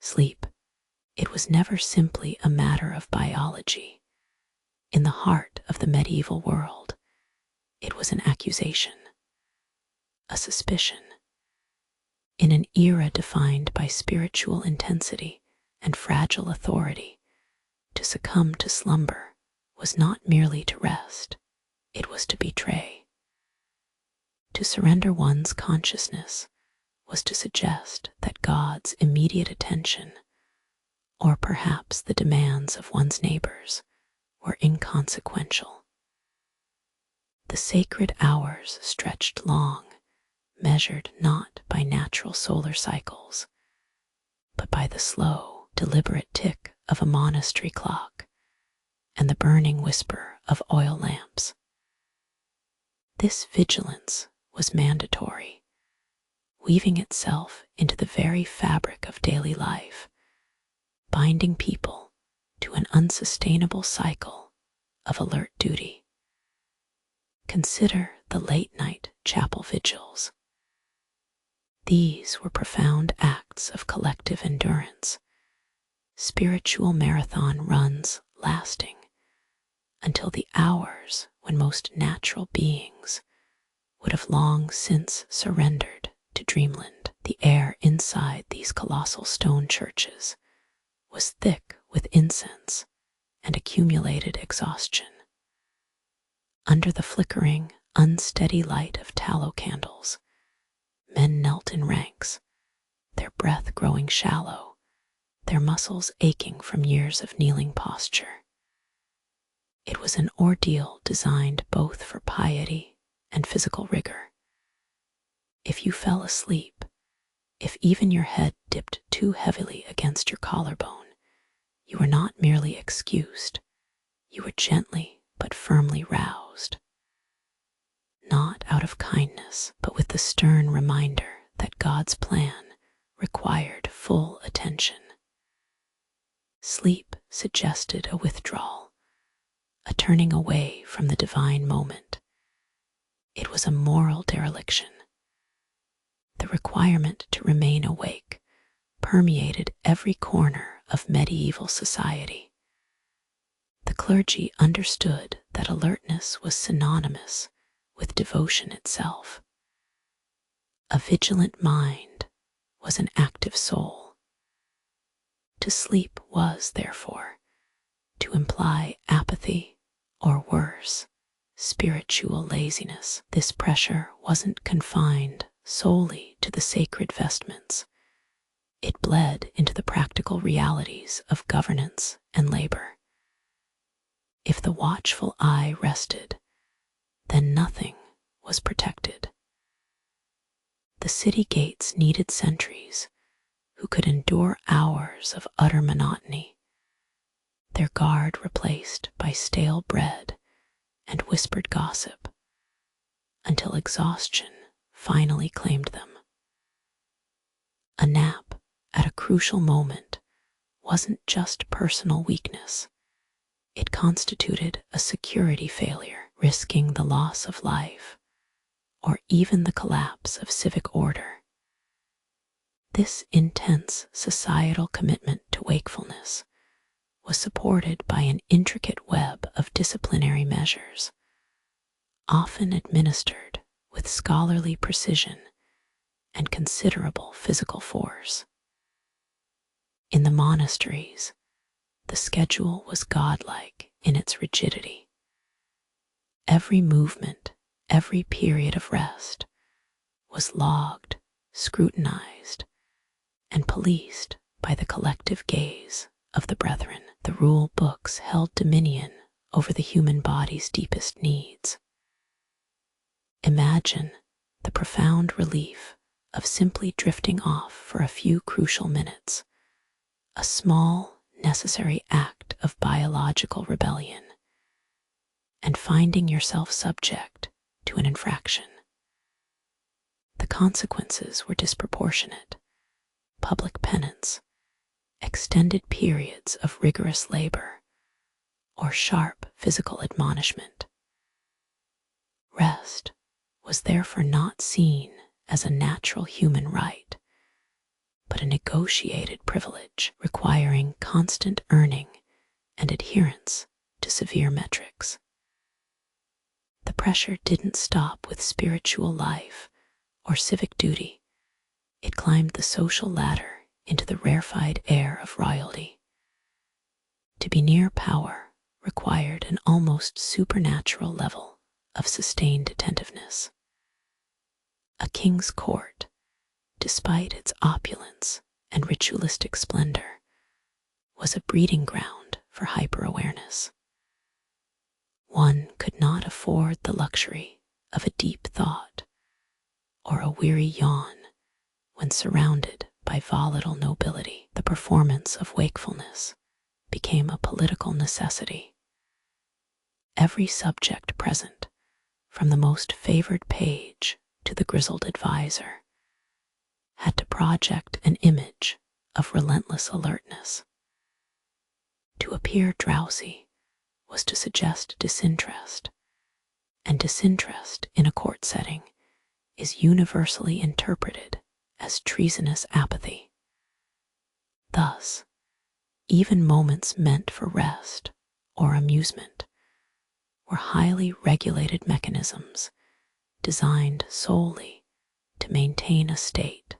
Sleep, it was never simply a matter of biology. In the heart of the medieval world, it was an accusation, a suspicion. In an era defined by spiritual intensity and fragile authority, to succumb to slumber was not merely to rest, it was to betray. To surrender one's consciousness was to suggest that God's immediate attention, or perhaps the demands of one's neighbors, were inconsequential. The sacred hours stretched long, measured not by natural solar cycles, but by the slow, deliberate tick of a monastery clock and the burning whisper of oil lamps. This vigilance was mandatory, weaving itself into the very fabric of daily life, binding people to an unsustainable cycle of alert duty. Consider the late-night chapel vigils. These were profound acts of collective endurance, spiritual marathon runs lasting until the hours when most natural beings would have long since surrendered to dreamland. The air inside these colossal stone churches was thick with incense and accumulated exhaustion. Under the flickering, unsteady light of tallow candles, men knelt in ranks, their breath growing shallow, their muscles aching from years of kneeling posture. It was an ordeal designed both for piety and physical rigor. If you fell asleep, if even your head dipped too heavily against your collarbone, you were not merely excused, you were gently but firmly roused. Not out of kindness, but with the stern reminder that God's plan required full attention. Sleep suggested a withdrawal, a turning away from the divine moment. It was a moral dereliction. The requirement to remain awake permeated every corner of medieval society. The clergy understood that alertness was synonymous with devotion itself. A vigilant mind was an active soul. To sleep was, therefore, to imply apathy, or worse, spiritual laziness. This pressure wasn't confined solely to the sacred vestments. It bled into the practical realities of governance and labor. If the watchful eye rested, then nothing was protected. The city gates needed sentries who could endure hours of utter monotony, their guard replaced by stale bread and whispered gossip, until exhaustion finally claimed them. A nap at a crucial moment wasn't just personal weakness. It constituted a security failure, risking the loss of life or even the collapse of civic order. This intense societal commitment to wakefulness was supported by an intricate web of disciplinary measures, often administered with scholarly precision and considerable physical force. In the monasteries, the schedule was godlike in its rigidity. Every movement, every period of rest was logged, scrutinized, and policed by the collective gaze of the brethren. The rule books held dominion over the human body's deepest needs. Imagine the profound relief of simply drifting off for a few crucial minutes, a small, necessary act of biological rebellion, and finding yourself subject to an infraction. The consequences were disproportionate: public penance, extended periods of rigorous labor, or sharp physical admonishment. Rest was therefore not seen as a natural human right, but a negotiated privilege requiring constant earning and adherence to severe metrics. The pressure didn't stop with spiritual life or civic duty. It climbed the social ladder into the rarefied air of royalty. To be near power required an almost supernatural level of sustained attentiveness. A king's court, despite its opulence and ritualistic splendor, was a breeding ground for hyper-awareness. One could not afford the luxury of a deep thought or a weary yawn when surrounded by volatile nobility. The performance of wakefulness became a political necessity. Every subject present, from the most favored page to the grizzled advisor, had to project an image of relentless alertness. To appear drowsy was to suggest disinterest, and disinterest in a court setting is universally interpreted as treasonous apathy. Thus, even moments meant for rest or amusement were highly regulated mechanisms designed solely to maintain a state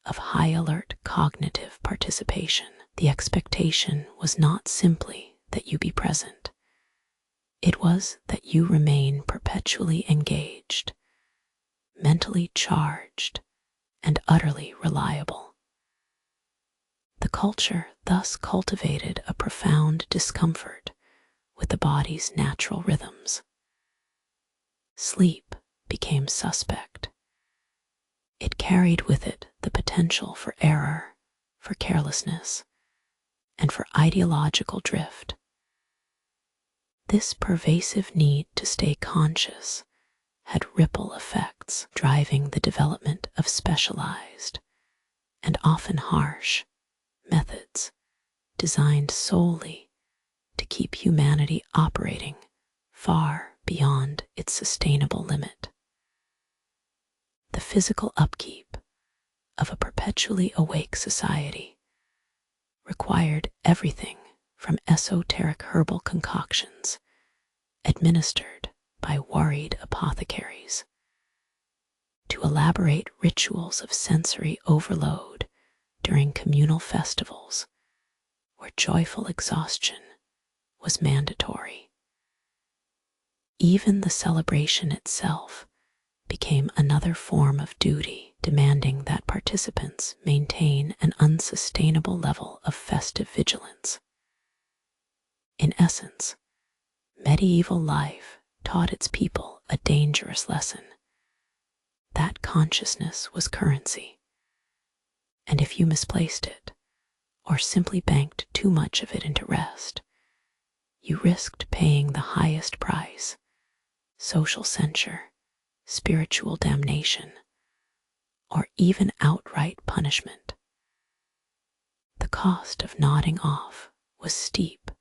of high alert cognitive participation. The expectation was not simply that you be present. It was that you remain perpetually engaged, mentally charged, and utterly reliable. The culture thus cultivated a profound discomfort with the body's natural rhythms. Sleep became suspect. It carried with it the potential for error, for carelessness, and for ideological drift. This pervasive need to stay conscious had ripple effects, driving the development of specialized and often harsh methods designed solely to keep humanity operating far beyond its sustainable limit. The physical upkeep of a perpetually awake society required everything from esoteric herbal concoctions administered by worried apothecaries to elaborate rituals of sensory overload during communal festivals where joyful exhaustion was mandatory. Even the celebration itself became another form of duty, demanding that participants maintain an unsustainable level of festive vigilance. In essence, medieval life taught its people a dangerous lesson. That consciousness was currency, and if you misplaced it, or simply banked too much of it into rest, you risked paying the highest price: social censure, spiritual damnation, or even outright punishment. The cost of nodding off was steep,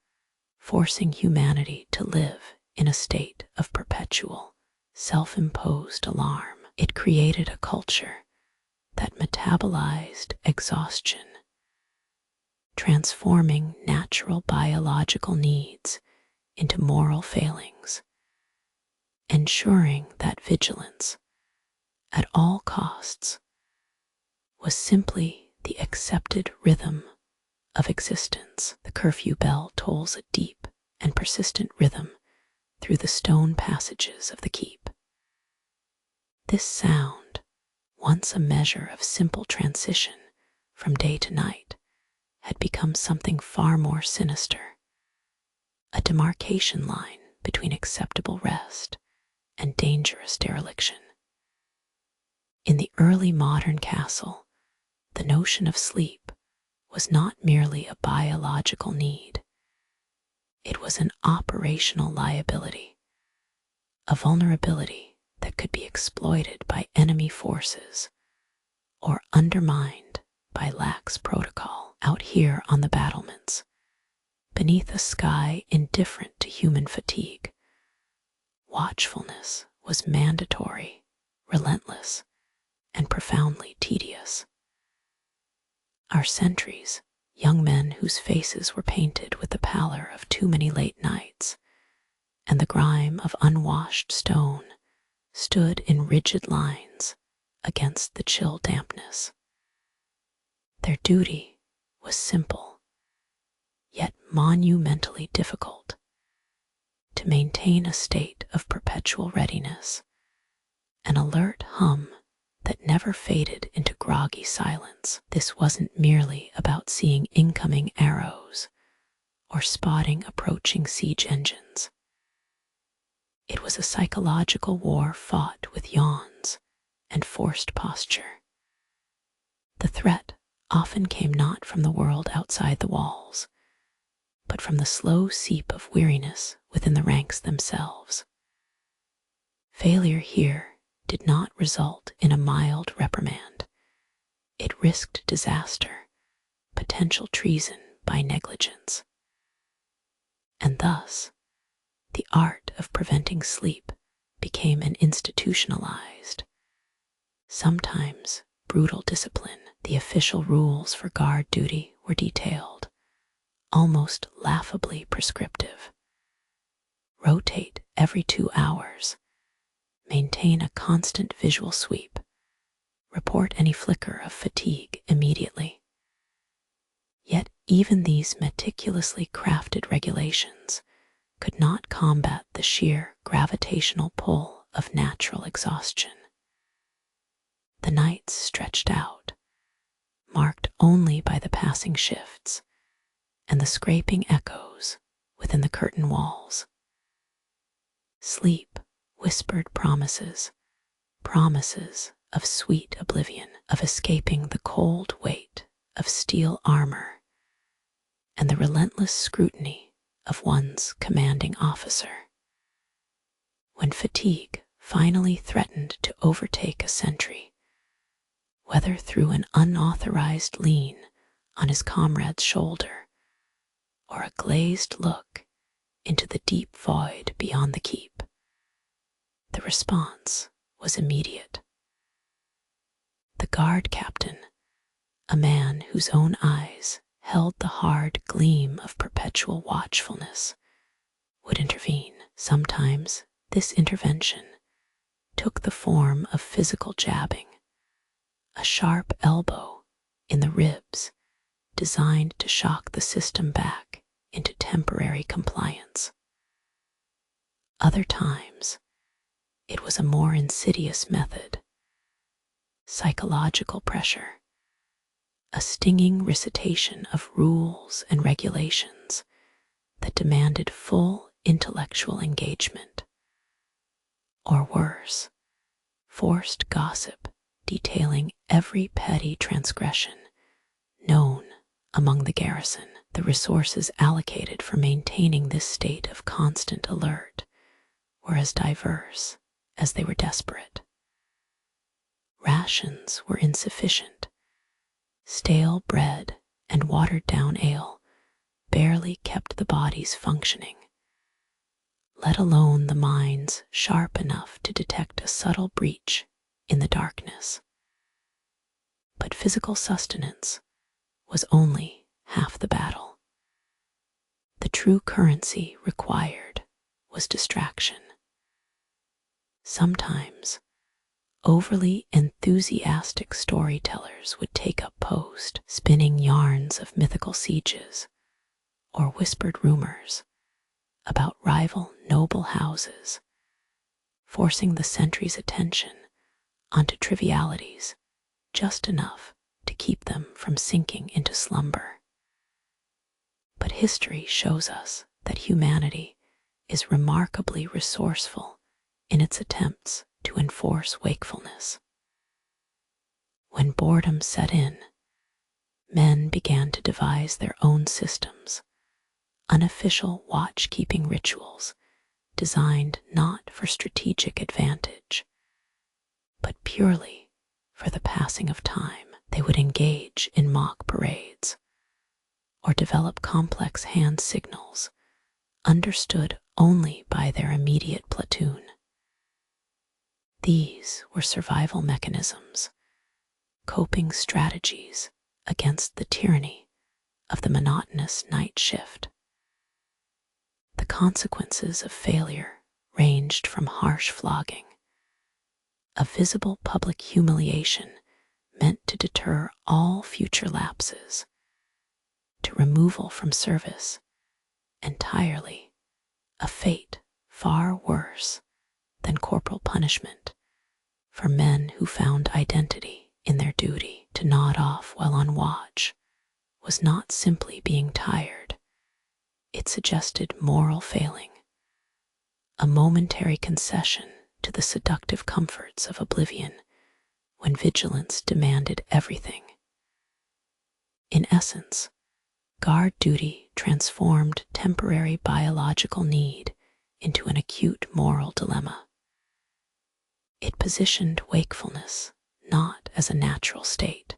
forcing humanity to live in a state of perpetual, self-imposed alarm. It created a culture that metabolized exhaustion, transforming natural biological needs into moral failings, ensuring that vigilance, at all costs, was simply the accepted rhythm of existence. The curfew bell tolls a deep and persistent rhythm through the stone passages of the keep. This sound, once a measure of simple transition from day to night, had become something far more sinister, a demarcation line between acceptable rest and dangerous dereliction. In the early modern castle, the notion of sleep was not merely a biological need. It was an operational liability, a vulnerability that could be exploited by enemy forces or undermined by lax protocol. Out here on the battlements, beneath a sky indifferent to human fatigue, watchfulness was mandatory, relentless, and profoundly tedious. Our sentries, young men whose faces were painted with the pallor of too many late nights and the grime of unwashed stone, stood in rigid lines against the chill dampness. Their duty was simple, yet monumentally difficult: to maintain a state of perpetual readiness, an alert hum that never faded into groggy silence. This wasn't merely about seeing incoming arrows or spotting approaching siege engines. It was a psychological war fought with yawns and forced posture. The threat often came not from the world outside the walls, but from the slow seep of weariness within the ranks themselves. Failure here did not result in a mild reprimand. It risked disaster, potential treason by negligence. And thus, the art of preventing sleep became an institutionalized, sometimes brutal discipline. The official rules for guard duty were detailed, almost laughably prescriptive. Rotate every 2 hours. Maintain a constant visual sweep. Report any flicker of fatigue immediately. Yet even these meticulously crafted regulations could not combat the sheer gravitational pull of natural exhaustion. The nights stretched out, marked only by the passing shifts and the scraping echoes within the curtain walls. Sleep whispered promises of sweet oblivion, of escaping the cold weight of steel armor and the relentless scrutiny of one's commanding officer. When fatigue finally threatened to overtake a sentry, whether through an unauthorized lean on his comrade's shoulder or a glazed look into the deep void beyond the keep, the response was immediate. The guard captain, a man whose own eyes held the hard gleam of perpetual watchfulness, would intervene. Sometimes this intervention took the form of physical jabbing, a sharp elbow in the ribs designed to shock the system back into temporary compliance. Other times, it was a more insidious method: psychological pressure, a stinging recitation of rules and regulations that demanded full intellectual engagement. Or worse, forced gossip detailing every petty transgression known among the garrison. The resources allocated for maintaining this state of constant alert were as diverse as they were desperate. Rations were insufficient. Stale bread and watered-down ale barely kept the bodies functioning, let alone the minds sharp enough to detect a subtle breach in the darkness. But physical sustenance was only half the battle. The true currency required was distraction. Sometimes, overly enthusiastic storytellers would take up post, spinning yarns of mythical sieges or whispered rumors about rival noble houses, forcing the sentry's attention onto trivialities just enough to keep them from sinking into slumber. But history shows us that humanity is remarkably resourceful in its attempts to enforce wakefulness. When boredom set in, men began to devise their own systems, unofficial watch-keeping rituals designed not for strategic advantage, but purely for the passing of time. They would engage in mock parades or develop complex hand signals understood only by their immediate platoon. These were survival mechanisms, coping strategies against the tyranny of the monotonous night shift. The consequences of failure ranged from harsh flogging, a visible public humiliation meant to deter all future lapses, to removal from service entirely, a fate far worse than corporal punishment for men who found identity in their duty. To nod off while on watch was not simply being tired, it suggested moral failing, a momentary concession to the seductive comforts of oblivion when vigilance demanded everything. In essence, guard duty transformed temporary biological need into an acute moral dilemma. It positioned wakefulness not as a natural state,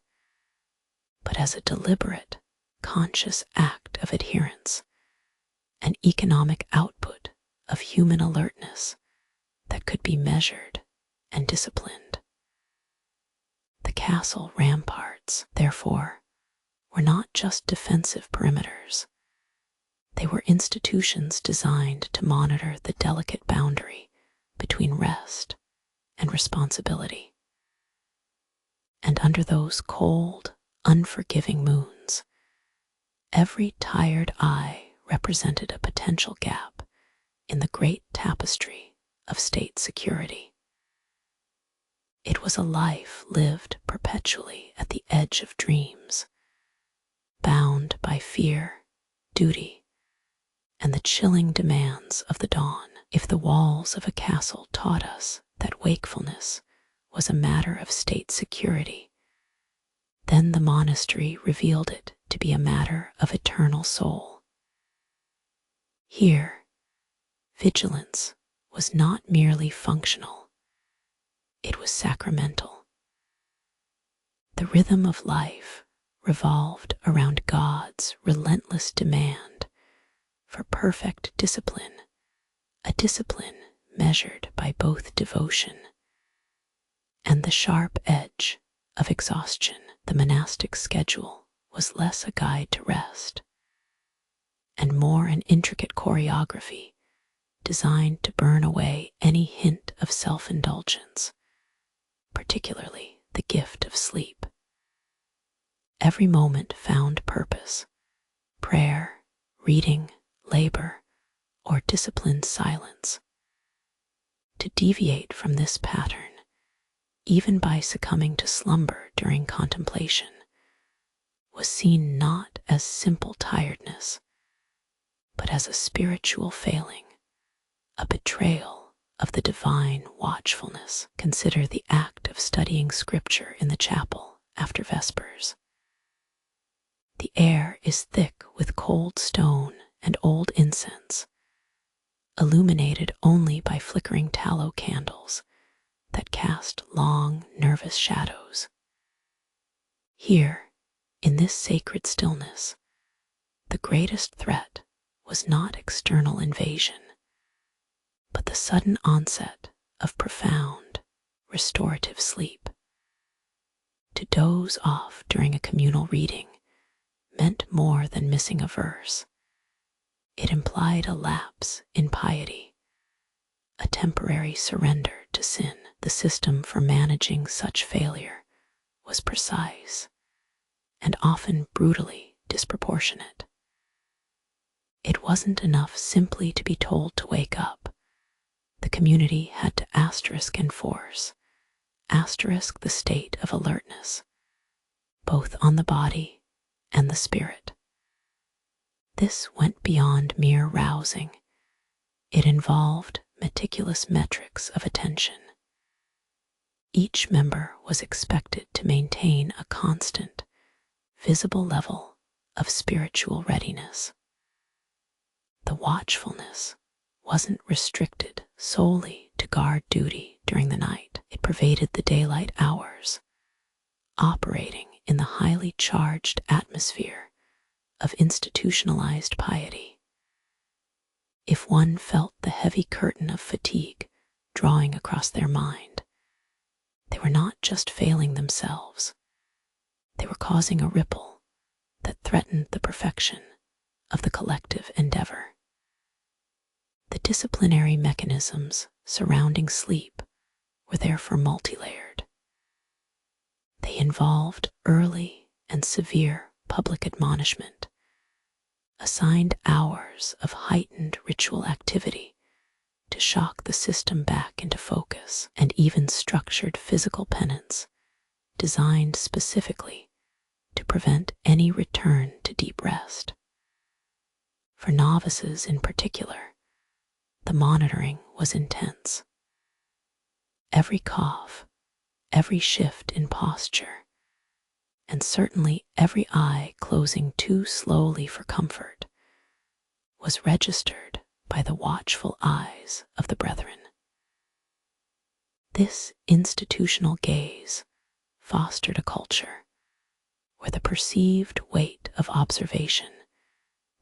but as a deliberate, conscious act of adherence, an economic output of human alertness that could be measured and disciplined. The castle ramparts, therefore, were not just defensive perimeters. They were institutions designed to monitor the delicate boundary between rest and responsibility. And under those cold, unforgiving moons, every tired eye represented a potential gap in the great tapestry of state security. It was a life lived perpetually at the edge of dreams, bound by fear, duty, and the chilling demands of the dawn. If the walls of a castle taught us that wakefulness was a matter of state security, then the monastery revealed it to be a matter of eternal soul. Here, vigilance was not merely functional, it was sacramental. The rhythm of life revolved around God's relentless demand for perfect discipline, a discipline measured by both devotion and the sharp edge of exhaustion. The monastic schedule was less a guide to rest and more an intricate choreography designed to burn away any hint of self-indulgence, particularly the gift of sleep. Every moment found purpose: prayer, reading, labor, or disciplined silence. To deviate from this pattern, even by succumbing to slumber during contemplation, was seen not as simple tiredness, but as a spiritual failing, a betrayal of the divine watchfulness. Consider the act of studying scripture in the chapel after Vespers. The air is thick with cold stone and old incense, illuminated only by flickering tallow candles that cast long, nervous shadows. Here, in this sacred stillness, the greatest threat was not external invasion, but the sudden onset of profound, restorative sleep. To doze off during a communal reading meant more than missing a verse. It implied a lapse in piety, a temporary surrender to sin. The system for managing such failure was precise and often brutally disproportionate. It wasn't enough simply to be told to wake up. The community had to enforce the state of alertness, both on the body and the spirit. This went beyond mere rousing. It involved meticulous metrics of attention. Each member was expected to maintain a constant, visible level of spiritual readiness. The watchfulness wasn't restricted solely to guard duty during the night. It pervaded the daylight hours, operating in the highly charged atmosphere of institutionalized piety. If one felt the heavy curtain of fatigue drawing across their mind, they were not just failing themselves, They were causing a ripple that threatened the perfection of the collective endeavor. The disciplinary mechanisms surrounding sleep were therefore multi-layered. They involved early and severe public admonishment, assigned hours of heightened ritual activity to shock the system back into focus, and even structured physical penance designed specifically to prevent any return to deep rest. For novices in particular, the monitoring was intense. Every cough, every shift in posture, and certainly every eye closing too slowly for comfort was registered by the watchful eyes of the brethren. This institutional gaze fostered a culture where the perceived weight of observation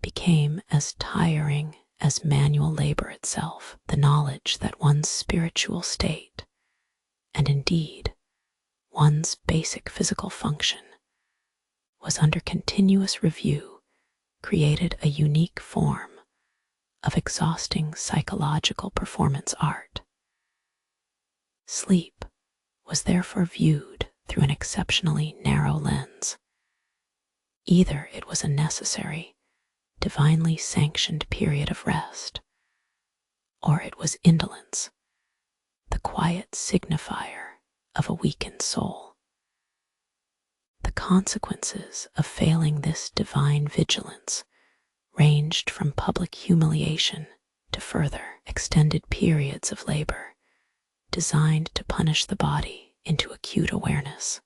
became as tiring as manual labor itself. The knowledge that one's spiritual state, and indeed one's basic physical function, was under continuous review, created a unique form of exhausting psychological performance art. Sleep was therefore viewed through an exceptionally narrow lens. Either it was a necessary, divinely sanctioned period of rest, or it was indolence, the quiet signifier of a weakened soul. The consequences of failing this divine vigilance ranged from public humiliation to further extended periods of labor designed to punish the body into acute awareness.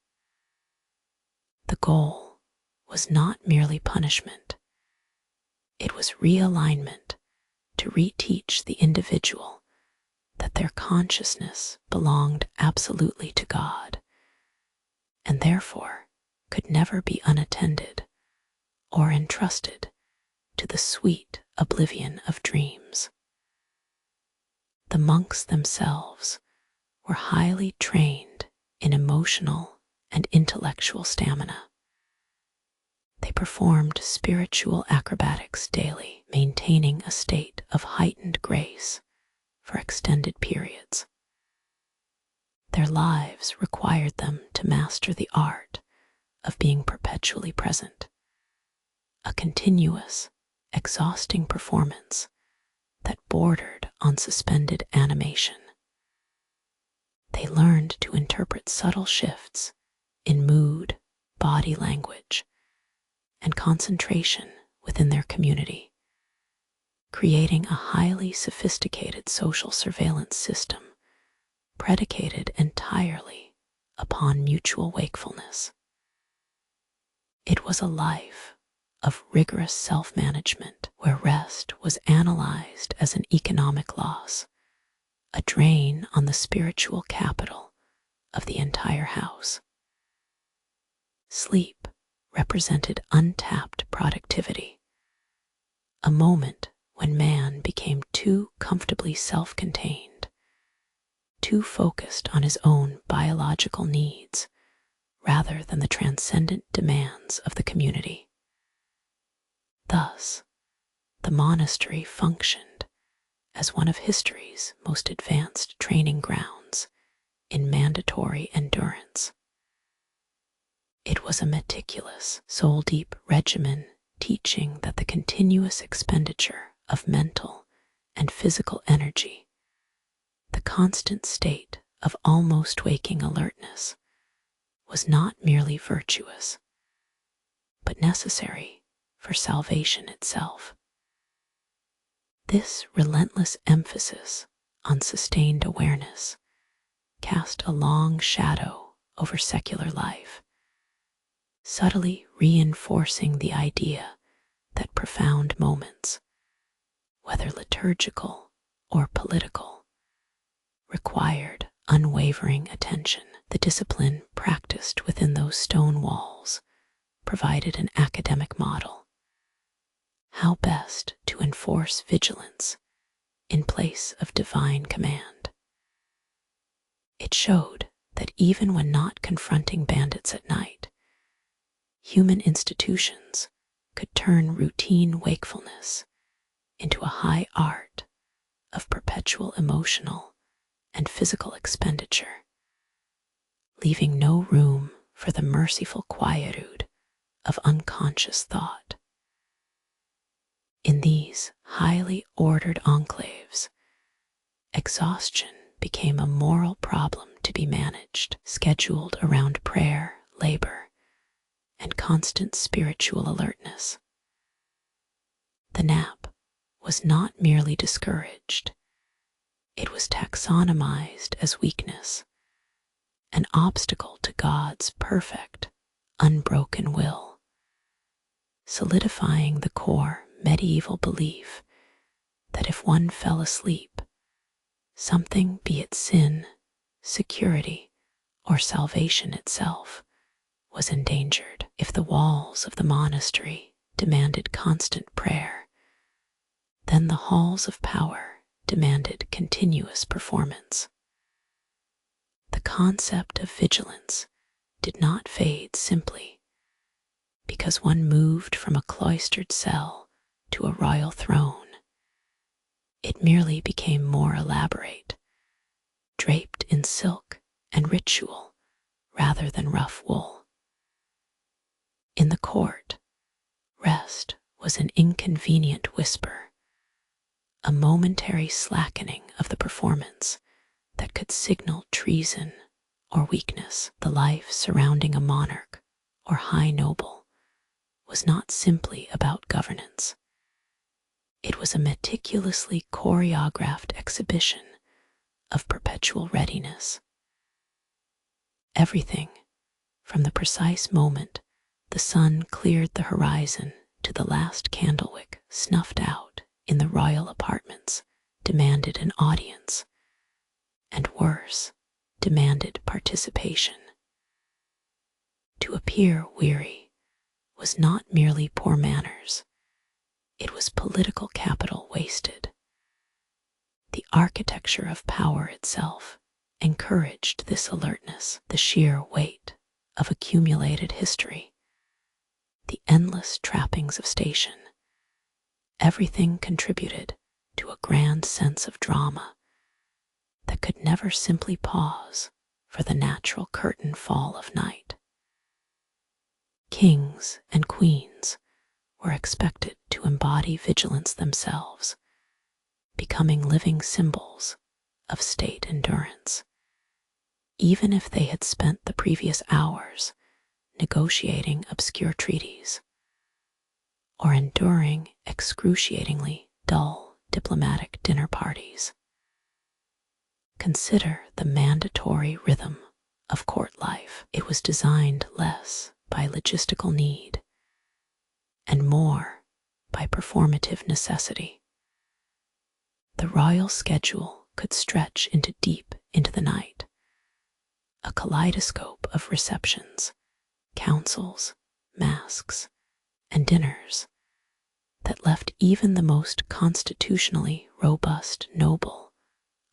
The goal was not merely punishment. It was realignment to reteach the individual that their consciousness belonged absolutely to God, and therefore could never be unattended or entrusted to the sweet oblivion of dreams. The monks themselves were highly trained in emotional and intellectual stamina. They performed spiritual acrobatics daily, maintaining a state of heightened grace for extended periods. Their lives required them to master the art of being perpetually present, a continuous, exhausting performance that bordered on suspended animation. They learned to interpret subtle shifts in mood, body language, and concentration within their community, creating a highly sophisticated social surveillance system predicated entirely upon mutual wakefulness. It was a life of rigorous self-management where rest was analyzed as an economic loss, a drain on the spiritual capital of the entire house. Sleep represented untapped productivity, a moment when man became too comfortably self-contained, too focused on his own biological needs rather than the transcendent demands of the community. Thus, the monastery functioned as one of history's most advanced training grounds in mandatory endurance. It was a meticulous, soul-deep regimen teaching that the continuous expenditure of mental and physical energy, the constant state of almost waking alertness, was not merely virtuous, but necessary for salvation itself. This relentless emphasis on sustained awareness cast a long shadow over secular life, subtly reinforcing the idea that profound moments, whether liturgical or political, required unwavering attention. The discipline practiced within those stone walls provided an academic model: how best to enforce vigilance in place of divine command. It showed that even when not confronting bandits at night, human institutions could turn routine wakefulness into a high art of perpetual emotional and physical expenditure, leaving no room for the merciful quietude of unconscious thought. In these highly ordered enclaves, exhaustion became a moral problem to be managed, scheduled around prayer, labor, and constant spiritual alertness. The nap was not merely discouraged, it was taxonomized as weakness, an obstacle to God's perfect, unbroken will, solidifying the core medieval belief that if one fell asleep, something, be it sin, security, or salvation itself, was endangered. If the walls of the monastery demanded constant prayer, then the halls of power demanded continuous performance. The concept of vigilance did not fade simply because one moved from a cloistered cell to a royal throne. It merely became more elaborate, draped in silk and ritual rather than rough wool. In the court, rest was an inconvenient whisper, a momentary slackening of the performance that could signal treason or weakness. The life surrounding a monarch or high noble was not simply about governance. It was a meticulously choreographed exhibition of perpetual readiness. Everything, from the precise moment the sun cleared the horizon to the last candlewick snuffed out in the royal apartments, demanded an audience, and worse, demanded participation. To appear weary was not merely poor manners, it was political capital wasted. The architecture of power itself encouraged this alertness, the sheer weight of accumulated history, the endless trappings of station. Everything contributed to a grand sense of drama that could never simply pause for the natural curtain fall of night. Kings and queens were expected to embody vigilance themselves, becoming living symbols of state endurance, even if they had spent the previous hours negotiating obscure treaties or enduring excruciatingly dull diplomatic dinner parties. Consider the mandatory rhythm of court life. It was designed less by logistical need and more by performative necessity. The royal schedule could stretch deep into the night, a kaleidoscope of receptions, councils, masks, and dinners that left even the most constitutionally robust noble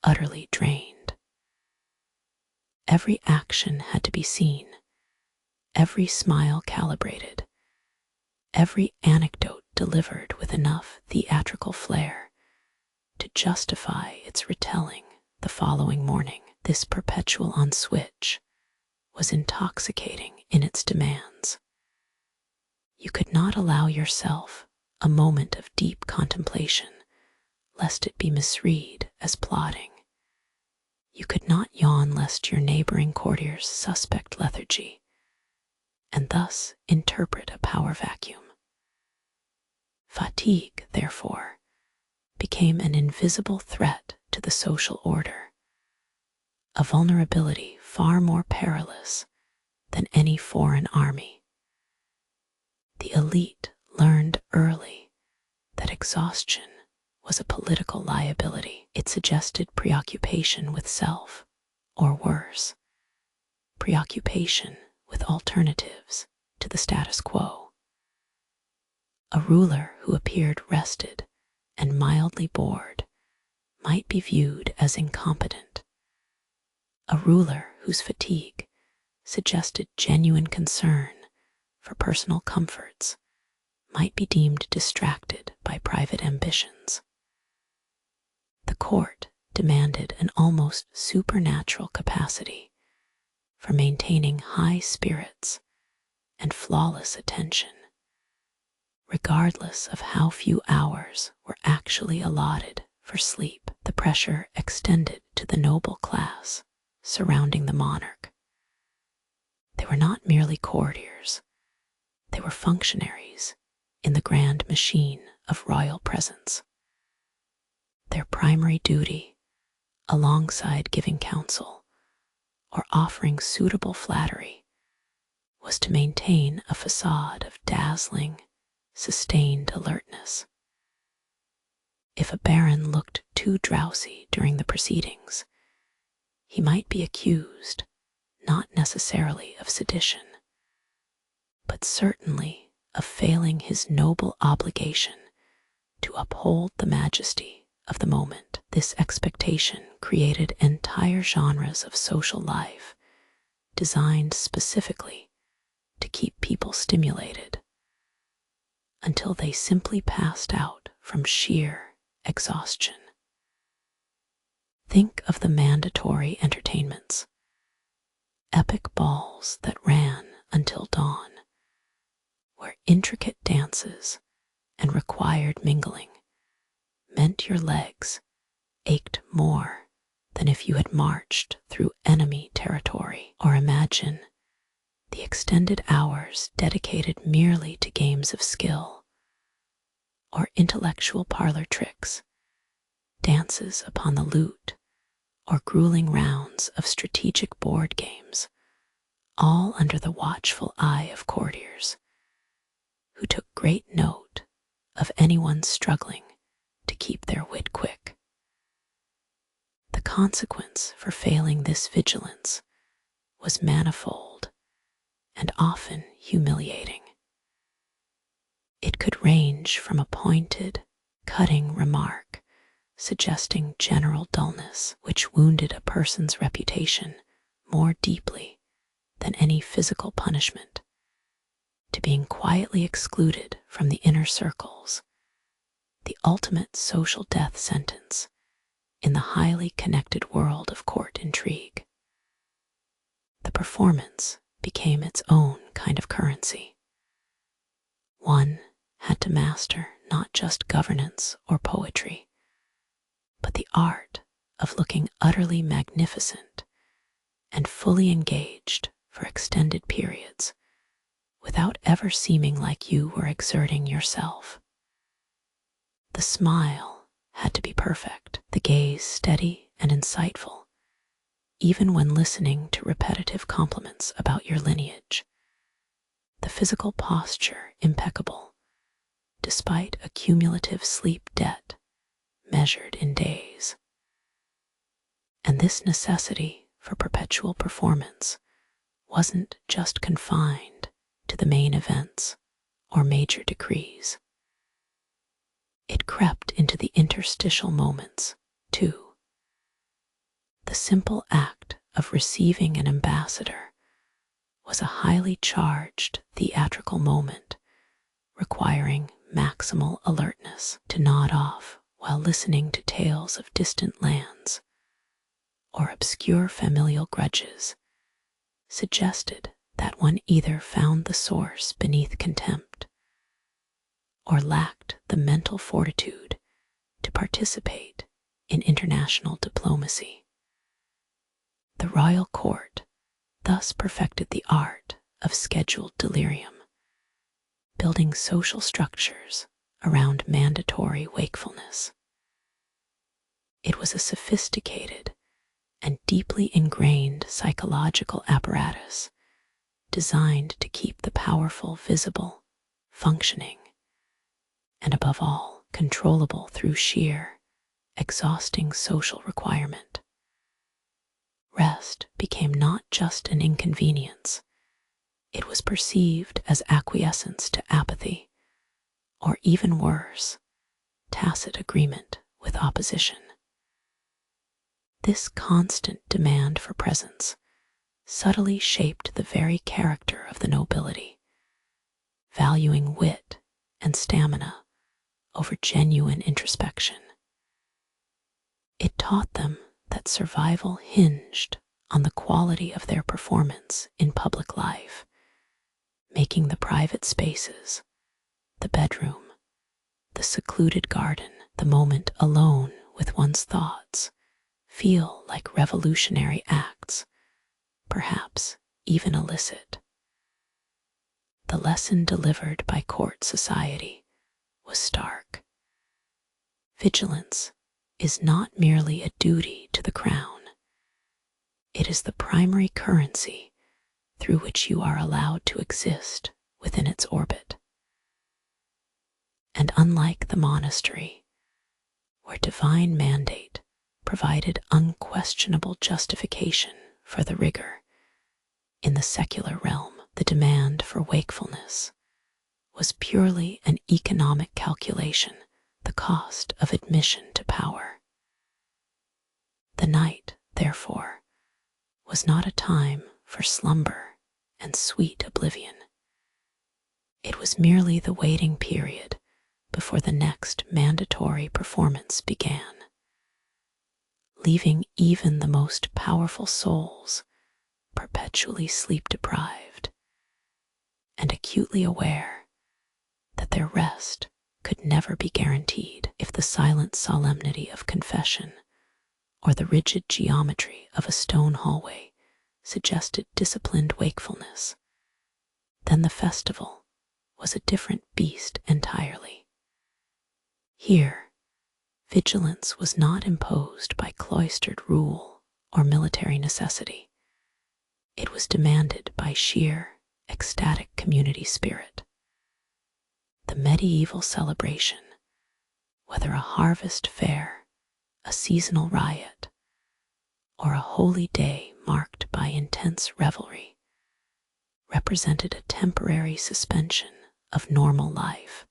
utterly drained. Every action had to be seen, every smile calibrated, every anecdote delivered with enough theatrical flair to justify its retelling the following morning. This perpetual on-switch was intoxicating in its demands. You could not allow yourself a moment of deep contemplation, lest it be misread as plotting. You could not yawn lest your neighboring courtiers suspect lethargy, and thus interpret a power vacuum. Fatigue, therefore, became an invisible threat to the social order, a vulnerability far more perilous than any foreign army. The elite learned early that exhaustion was a political liability. It suggested preoccupation with self, or worse, preoccupation with alternatives to the status quo. A ruler who appeared rested and mildly bored might be viewed as incompetent. A ruler whose fatigue suggested genuine concern for personal comforts might be deemed distracted by private ambitions. The court demanded an almost supernatural capacity for maintaining high spirits and flawless attention, regardless of how few hours were actually allotted for sleep. The pressure extended to the noble class surrounding the monarch. They were not merely courtiers, they were functionaries in the grand machine of royal presence. Their primary duty, alongside giving counsel or offering suitable flattery, was to maintain a facade of dazzling, sustained alertness. If a baron looked too drowsy during the proceedings, he might be accused not necessarily of sedition, but certainly of failing his noble obligation to uphold the majesty of the moment. This expectation created entire genres of social life designed specifically to keep people stimulated until they simply passed out from sheer exhaustion. Think of the mandatory entertainments, epic balls that ran until dawn, where intricate dances and required mingling meant your legs ached more than if you had marched through enemy territory. Or imagine the extended hours dedicated merely to games of skill or intellectual parlor tricks, dances upon the lute, or grueling rounds of strategic board games, all under the watchful eye of courtiers who took great note of anyone struggling to keep their wit quick. The consequence for failing this vigilance was manifold and often humiliating. It could range from a pointed, cutting remark suggesting general dullness, which wounded a person's reputation more deeply than any physical punishment, to being quietly excluded from the inner circles, the ultimate social death sentence in the highly connected world of court intrigue. The performance became its own kind of currency. One had to master not just governance or poetry, but the art of looking utterly magnificent and fully engaged for extended periods without ever seeming like you were exerting yourself. The smile had to be perfect, the gaze steady and insightful, even when listening to repetitive compliments about your lineage. The physical posture impeccable, despite a cumulative sleep debt measured in days. And this necessity for perpetual performance wasn't just confined to the main events or major decrees. It crept into the interstitial moments, too. The simple act of receiving an ambassador was a highly charged theatrical moment requiring maximal alertness. To nod off while listening to tales of distant lands or obscure familial grudges suggested that one either found the source beneath contempt or lacked the mental fortitude to participate in international diplomacy. The royal court thus perfected the art of scheduled delirium, building social structures around mandatory wakefulness. It was a sophisticated and deeply ingrained psychological apparatus designed to keep the powerful visible, functioning, and above all, controllable through sheer, exhausting social requirement. Rest became not just an inconvenience, it was perceived as acquiescence to apathy, or even worse, tacit agreement with opposition. This constant demand for presence subtly shaped the very character of the nobility, valuing wit and stamina over genuine introspection. It taught them that survival hinged on the quality of their performance in public life, making the private spaces, the bedroom, the secluded garden, the moment alone with one's thoughts, feel like revolutionary acts, perhaps even illicit. The lesson delivered by court society was stark. Vigilance is not merely a duty to the crown. It is the primary currency through which you are allowed to exist within its orbit. And unlike the monastery, where divine mandate provided unquestionable justification for the rigor, in the secular realm, the demand for wakefulness was purely an economic calculation, the cost of admission to power. The night, therefore, was not a time for slumber and sweet oblivion. It was merely the waiting period before the next mandatory performance began, leaving even the most powerful souls perpetually sleep-deprived and acutely aware that their rest could never be guaranteed if the silent solemnity of confession or the rigid geometry of a stone hallway suggested disciplined wakefulness. Then the festival was a different beast entirely. Here, vigilance was not imposed by cloistered rule or military necessity. It was demanded by sheer, ecstatic community spirit. The medieval celebration, whether a harvest fair, a seasonal riot, or a holy day marked by intense revelry, represented a temporary suspension of normal life,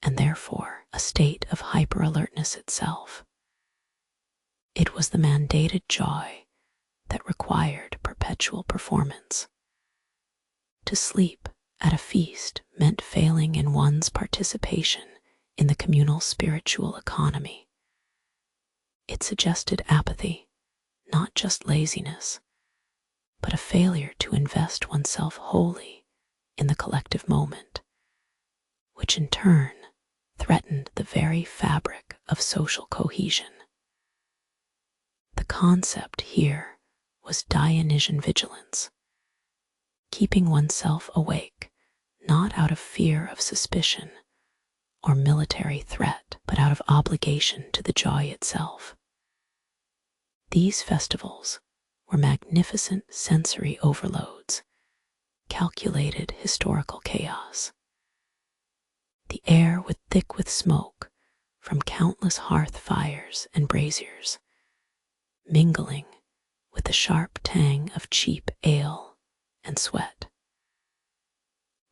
and therefore a state of hyper-alertness itself. It was the mandated joy that required perpetual performance. To sleep at a feast meant failing in one's participation in the communal spiritual economy. It suggested apathy, not just laziness, but a failure to invest oneself wholly in the collective moment, which in turn threatened the very fabric of social cohesion. The concept here was Dionysian vigilance, keeping oneself awake not out of fear of suspicion or military threat, but out of obligation to the joy itself. These festivals were magnificent sensory overloads, calculated historical chaos. The air was thick with smoke from countless hearth fires and braziers, mingling with the sharp tang of cheap ale and sweat.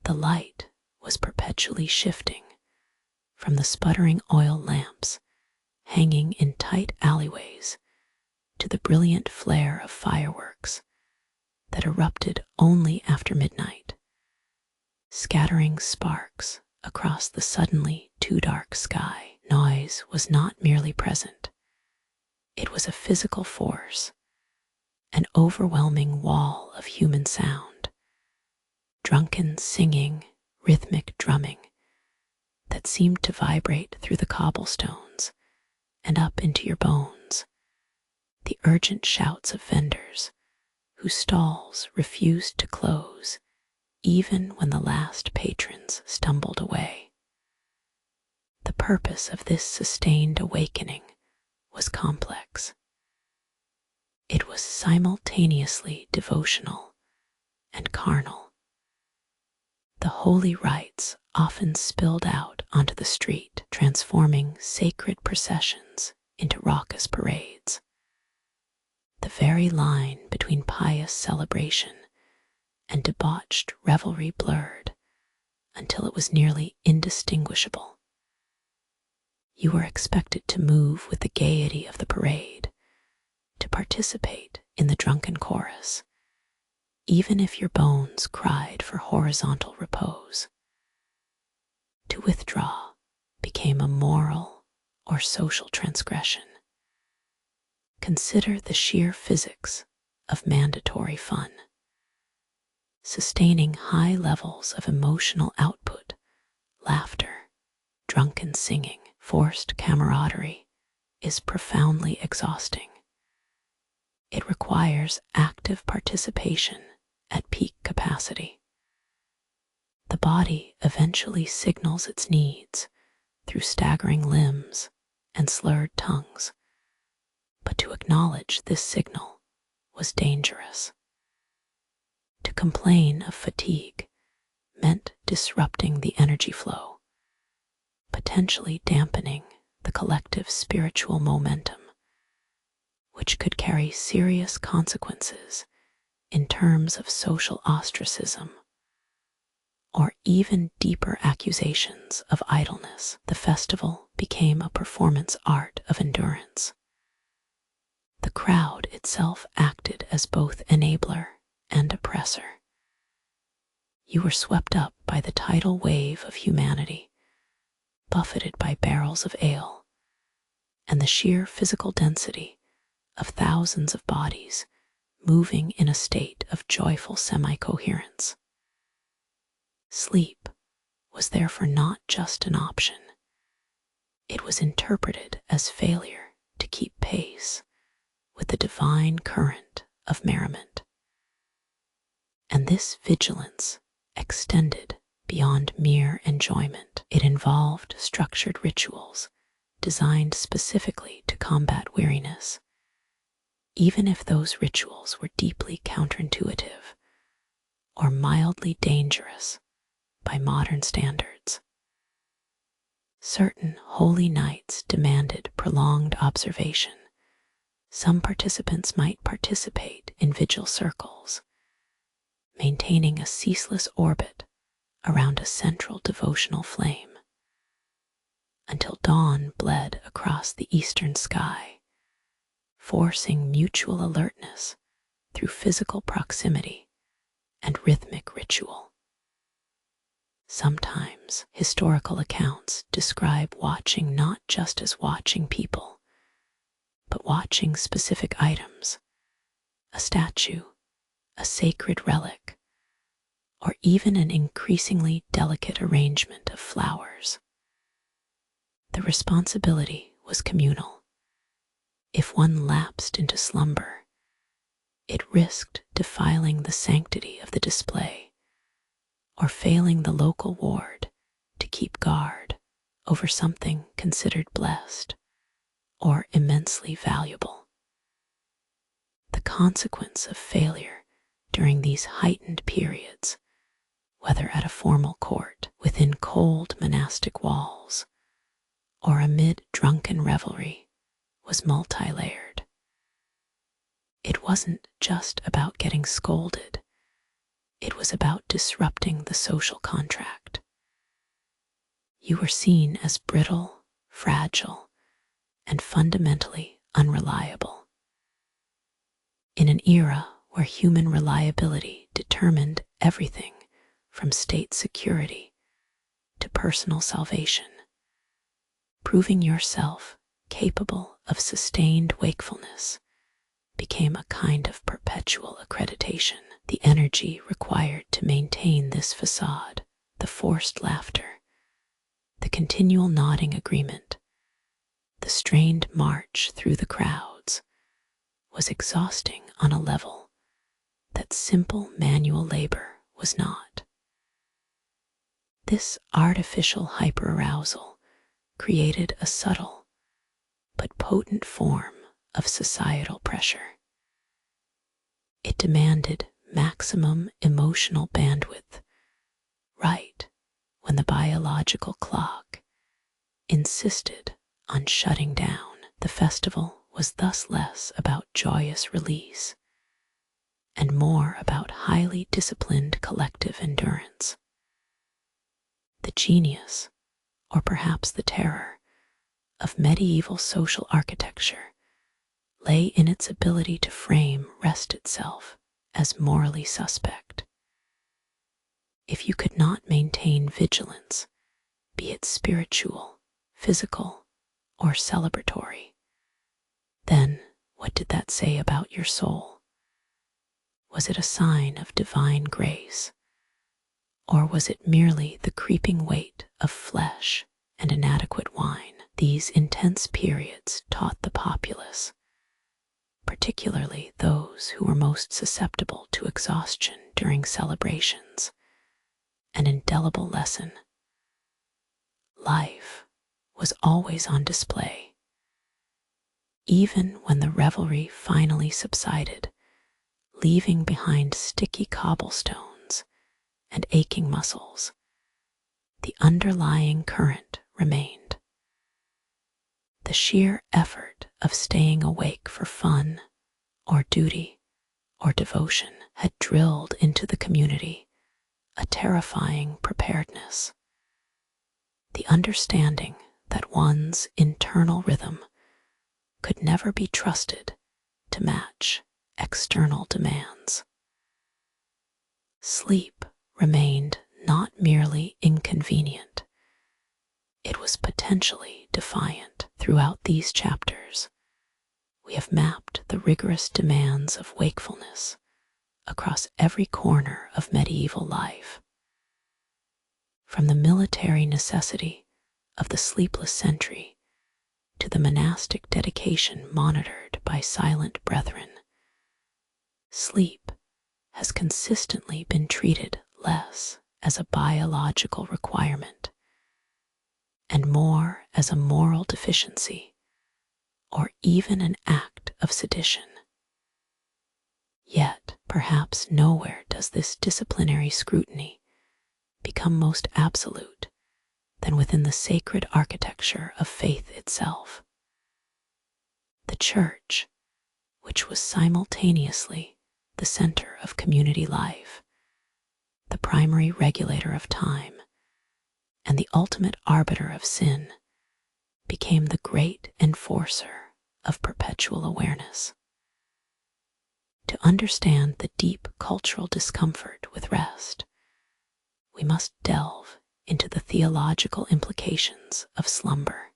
The light was perpetually shifting from the sputtering oil lamps hanging in tight alleyways to the brilliant flare of fireworks that erupted only after midnight, scattering sparks across the suddenly too dark sky. Noise was not merely present. It was a physical force, an overwhelming wall of human sound, drunken singing, rhythmic drumming that seemed to vibrate through the cobblestones and up into your bones, the urgent shouts of vendors whose stalls refused to close even when the last patrons stumbled away. The purpose of this sustained awakening was complex. It was simultaneously devotional and carnal. The holy rites often spilled out onto the street, transforming sacred processions into raucous parades. The very line between pious celebration and debauched revelry blurred until it was nearly indistinguishable. You were expected to move with the gaiety of the parade, to participate in the drunken chorus, even if your bones cried for horizontal repose. To withdraw became a moral or social transgression. Consider the sheer physics of mandatory fun. Sustaining high levels of emotional output, laughter, drunken singing, forced camaraderie, is profoundly exhausting. It requires active participation at peak capacity. The body eventually signals its needs through staggering limbs and slurred tongues, but to acknowledge this signal was dangerous. To complain of fatigue meant disrupting the energy flow, potentially dampening the collective spiritual momentum, which could carry serious consequences in terms of social ostracism or even deeper accusations of idleness. The festival became a performance art of endurance. The crowd itself acted as both enabler and oppressor. You were swept up by the tidal wave of humanity, buffeted by barrels of ale, and the sheer physical density of thousands of bodies moving in a state of joyful semi-coherence. Sleep was therefore not just an option. It was interpreted as failure to keep pace with the divine current of merriment. And this vigilance extended beyond mere enjoyment. It involved structured rituals designed specifically to combat weariness, even if those rituals were deeply counterintuitive or mildly dangerous by modern standards. Certain holy nights demanded prolonged observation. Some participants might participate in vigil circles, maintaining a ceaseless orbit around a central devotional flame, until dawn bled across the eastern sky, forcing mutual alertness through physical proximity and rhythmic ritual. Sometimes historical accounts describe watching not just as watching people, but watching specific items, a statue, a sacred relic, or even an increasingly delicate arrangement of flowers. The responsibility was communal. If one lapsed into slumber, it risked defiling the sanctity of the display or failing the local ward to keep guard over something considered blessed or immensely valuable. The consequence of failure during these heightened periods, whether at a formal court, within cold monastic walls, or amid drunken revelry, was multi-layered. It wasn't just about getting scolded. It was about disrupting the social contract. You were seen as brittle, fragile, and fundamentally unreliable. In an era where human reliability determined everything from state security to personal salvation, proving yourself capable of sustained wakefulness became a kind of perpetual accreditation. The energy required to maintain this facade, the forced laughter, the continual nodding agreement, the strained march through the crowds, was exhausting on a level that simple manual labor was not. This artificial hyperarousal created a subtle but potent form of societal pressure. It demanded maximum emotional bandwidth right when the biological clock insisted on shutting down. The festival was thus less about joyous release and more about highly disciplined collective endurance. The genius, or perhaps the terror, of medieval social architecture lay in its ability to frame rest itself as morally suspect. If you could not maintain vigilance, be it spiritual, physical, or celebratory. Then, what did that say about your soul? Was it a sign of divine grace? Or was it merely the creeping weight of flesh and inadequate wine? These intense periods taught the populace, particularly those who were most susceptible to exhaustion during celebrations, an indelible lesson. Life was always on display. Even when the revelry finally subsided, leaving behind sticky cobblestones and aching muscles, the underlying current remained. The sheer effort of staying awake for fun or duty or devotion had drilled into the community a terrifying preparedness. The understanding that one's internal rhythm could never be trusted to match external demands. Sleep remained not merely inconvenient, it was potentially defiant. Throughout these chapters, we have mapped the rigorous demands of wakefulness across every corner of medieval life. From the military necessity of the sleepless sentry to the monastic dedication monitored by silent brethren, sleep has consistently been treated less as a biological requirement and more as a moral deficiency or even an act of sedition. Yet, perhaps nowhere does this disciplinary scrutiny become most absolute than within the sacred architecture of faith itself. The Church, which was simultaneously the center of community life, the primary regulator of time, and the ultimate arbiter of sin, became the great enforcer of perpetual awareness. To understand the deep cultural discomfort with rest, we must delve into the theological implications of slumber.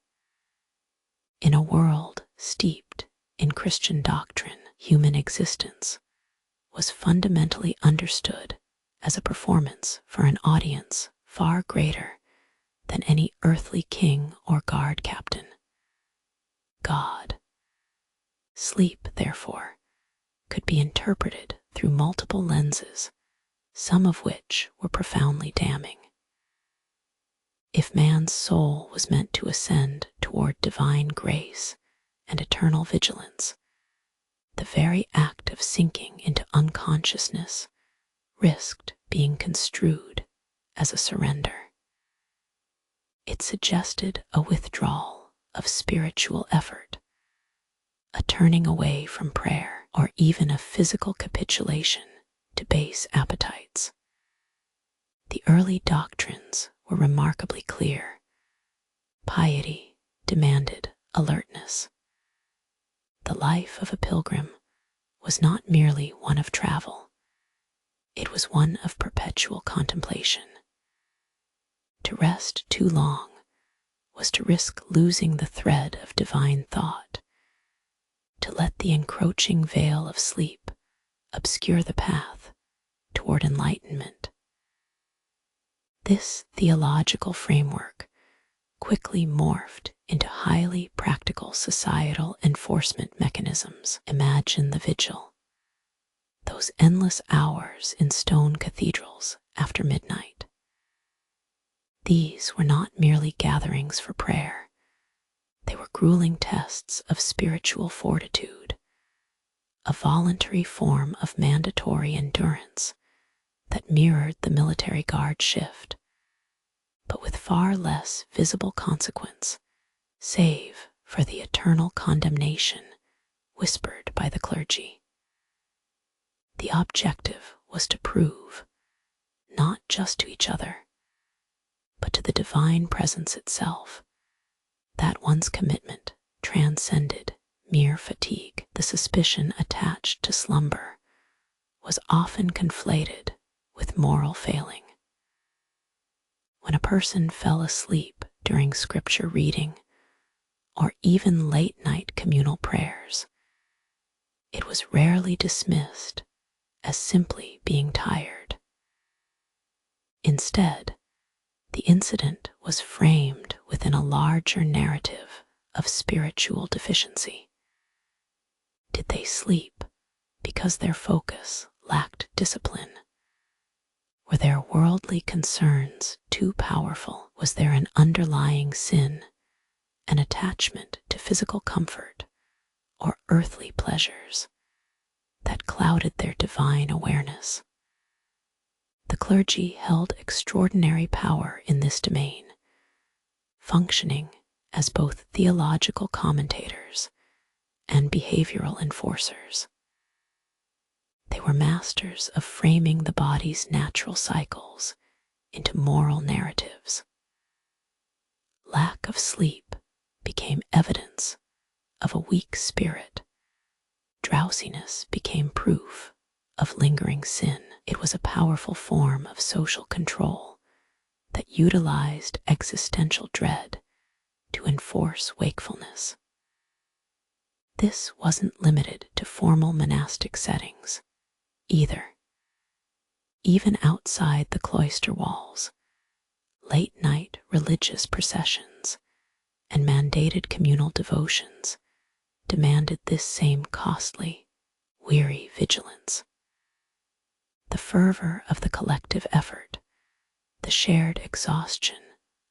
In a world steeped in Christian doctrine, human existence was fundamentally understood as a performance for an audience far greater than any earthly king or guard captain, God. Sleep, therefore, could be interpreted through multiple lenses, some of which were profoundly damning. If man's soul was meant to ascend toward divine grace and eternal vigilance, the very act of sinking into unconsciousness risked being construed as a surrender. It suggested a withdrawal of spiritual effort, a turning away from prayer, or even a physical capitulation to base appetites. The early doctrines were remarkably clear. Piety demanded alertness. The life of a pilgrim was not merely one of travel, it was one of perpetual contemplation. To rest too long was to risk losing the thread of divine thought, to let the encroaching veil of sleep obscure the path toward enlightenment. This theological framework quickly morphed into highly practical societal enforcement mechanisms. Imagine the vigil, those endless hours in stone cathedrals after midnight. These were not merely gatherings for prayer. They were grueling tests of spiritual fortitude, a voluntary form of mandatory endurance that mirrored the military guard shift, but with far less visible consequence, save for the eternal condemnation whispered by the clergy. The objective was to prove, not just to each other, but to the divine presence itself, that one's commitment transcended mere fatigue. The suspicion attached to slumber was often conflated with moral failing. When a person fell asleep during scripture reading or even late-night communal prayers, it was rarely dismissed as simply being tired. Instead, the incident was framed within a larger narrative of spiritual deficiency. Did they sleep because their focus lacked discipline? Were their worldly concerns too powerful? Was there an underlying sin, an attachment to physical comfort or earthly pleasures that clouded their divine awareness? The clergy held extraordinary power in this domain, functioning as both theological commentators and behavioral enforcers. They were masters of framing the body's natural cycles into moral narratives. Lack of sleep became evidence of a weak spirit. Drowsiness became proof of lingering sin. It was a powerful form of social control that utilized existential dread to enforce wakefulness. This wasn't limited to formal monastic settings either. Even outside the cloister walls, late-night religious processions and mandated communal devotions demanded this same costly, weary vigilance. The fervor of the collective effort, the shared exhaustion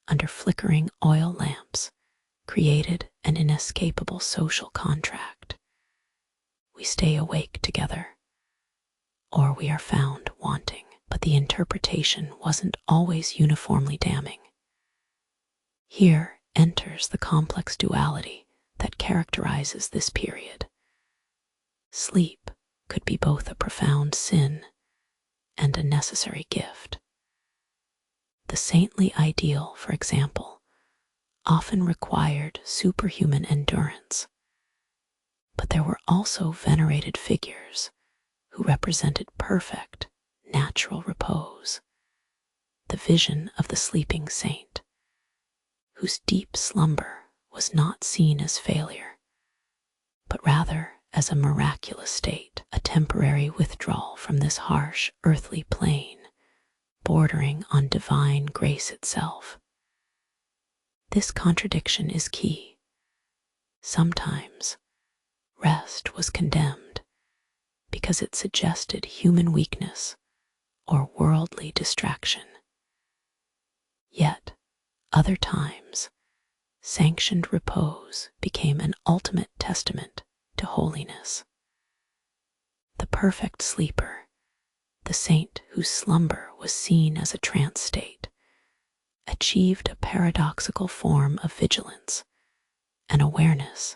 under flickering oil lamps, created an inescapable social contract. We stay awake together, or we are found wanting. But the interpretation wasn't always uniformly damning. Here enters the complex duality that characterizes this period. Sleep could be both a profound sin and a necessary gift. The saintly ideal, for example, often required superhuman endurance, but there were also venerated figures who represented perfect, natural repose, the vision of the sleeping saint, whose deep slumber was not seen as failure, but rather as a miraculous state, a temporary withdrawal from this harsh earthly plane, bordering on divine grace itself. This contradiction is key. Sometimes rest was condemned because it suggested human weakness or worldly distraction. Yet, other times, sanctioned repose became an ultimate testament to holiness. The perfect sleeper, the saint whose slumber was seen as a trance state, achieved a paradoxical form of vigilance, an awareness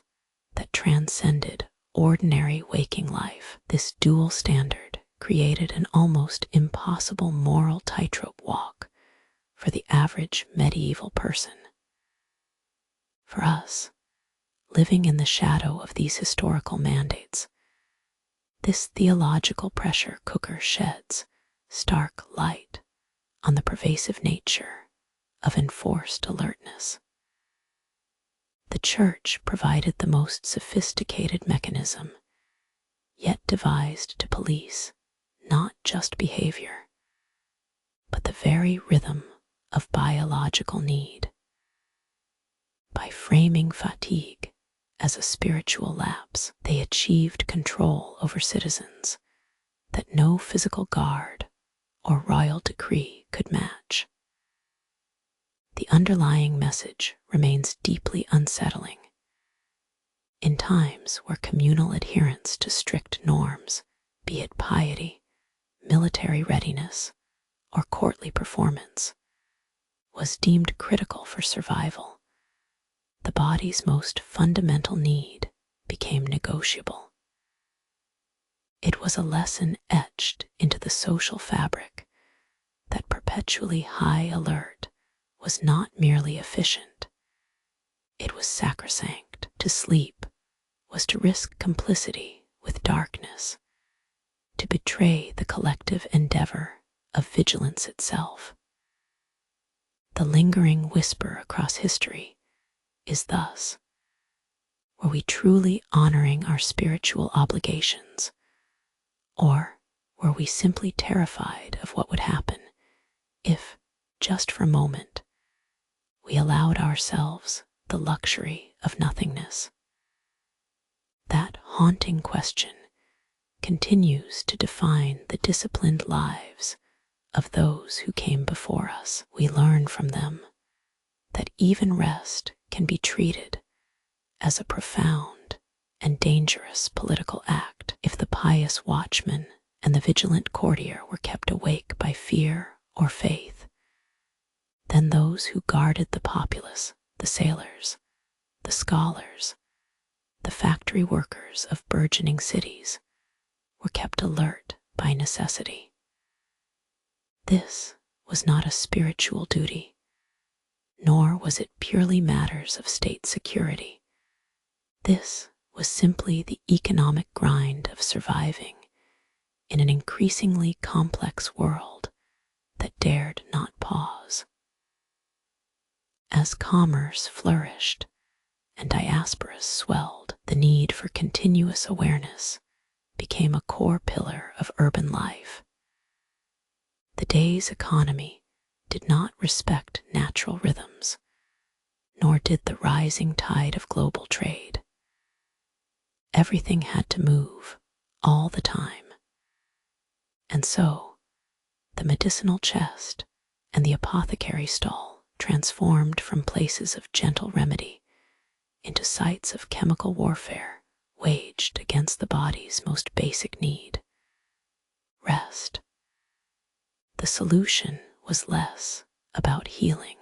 that transcended ordinary waking life. This dual standard created an almost impossible moral tightrope walk for the average medieval person. For us, living in the shadow of these historical mandates, this theological pressure cooker sheds stark light on the pervasive nature of enforced alertness. The Church provided the most sophisticated mechanism, yet devised to police not just behavior, but the very rhythm of biological need. By framing fatigue as a spiritual lapse, they achieved control over citizens that no physical guard or royal decree could match. The underlying message remains deeply unsettling. In times where communal adherence to strict norms, be it piety, military readiness, or courtly performance, was deemed critical for survival, the body's most fundamental need became negotiable. It was a lesson etched into the social fabric that perpetually high alert was not merely efficient, it was sacrosanct. To sleep was to risk complicity with darkness, to betray the collective endeavor of vigilance itself. The lingering whisper across history is thus: were we truly honoring our spiritual obligations, or were we simply terrified of what would happen if, just for a moment, we allowed ourselves the luxury of nothingness? That haunting question continues to define the disciplined lives of those who came before us. We learn from them that even rest can be treated as a profound and dangerous political act. If the pious watchman and the vigilant courtier were kept awake by fear or faith, then those who guarded the populace, the sailors, the scholars, the factory workers of burgeoning cities, were kept alert by necessity. This was not a spiritual duty, nor was it purely matters of state security. This was simply the economic grind of surviving in an increasingly complex world that dared not pause. As commerce flourished and diasporas swelled, the need for continuous awareness became a core pillar of urban life. The day's economy did not respect natural rhythms, nor did the rising tide of global trade. Everything had to move all the time. And so, the medicinal chest and the apothecary stall transformed from places of gentle remedy into sites of chemical warfare waged against the body's most basic need: rest. The solution was less about healing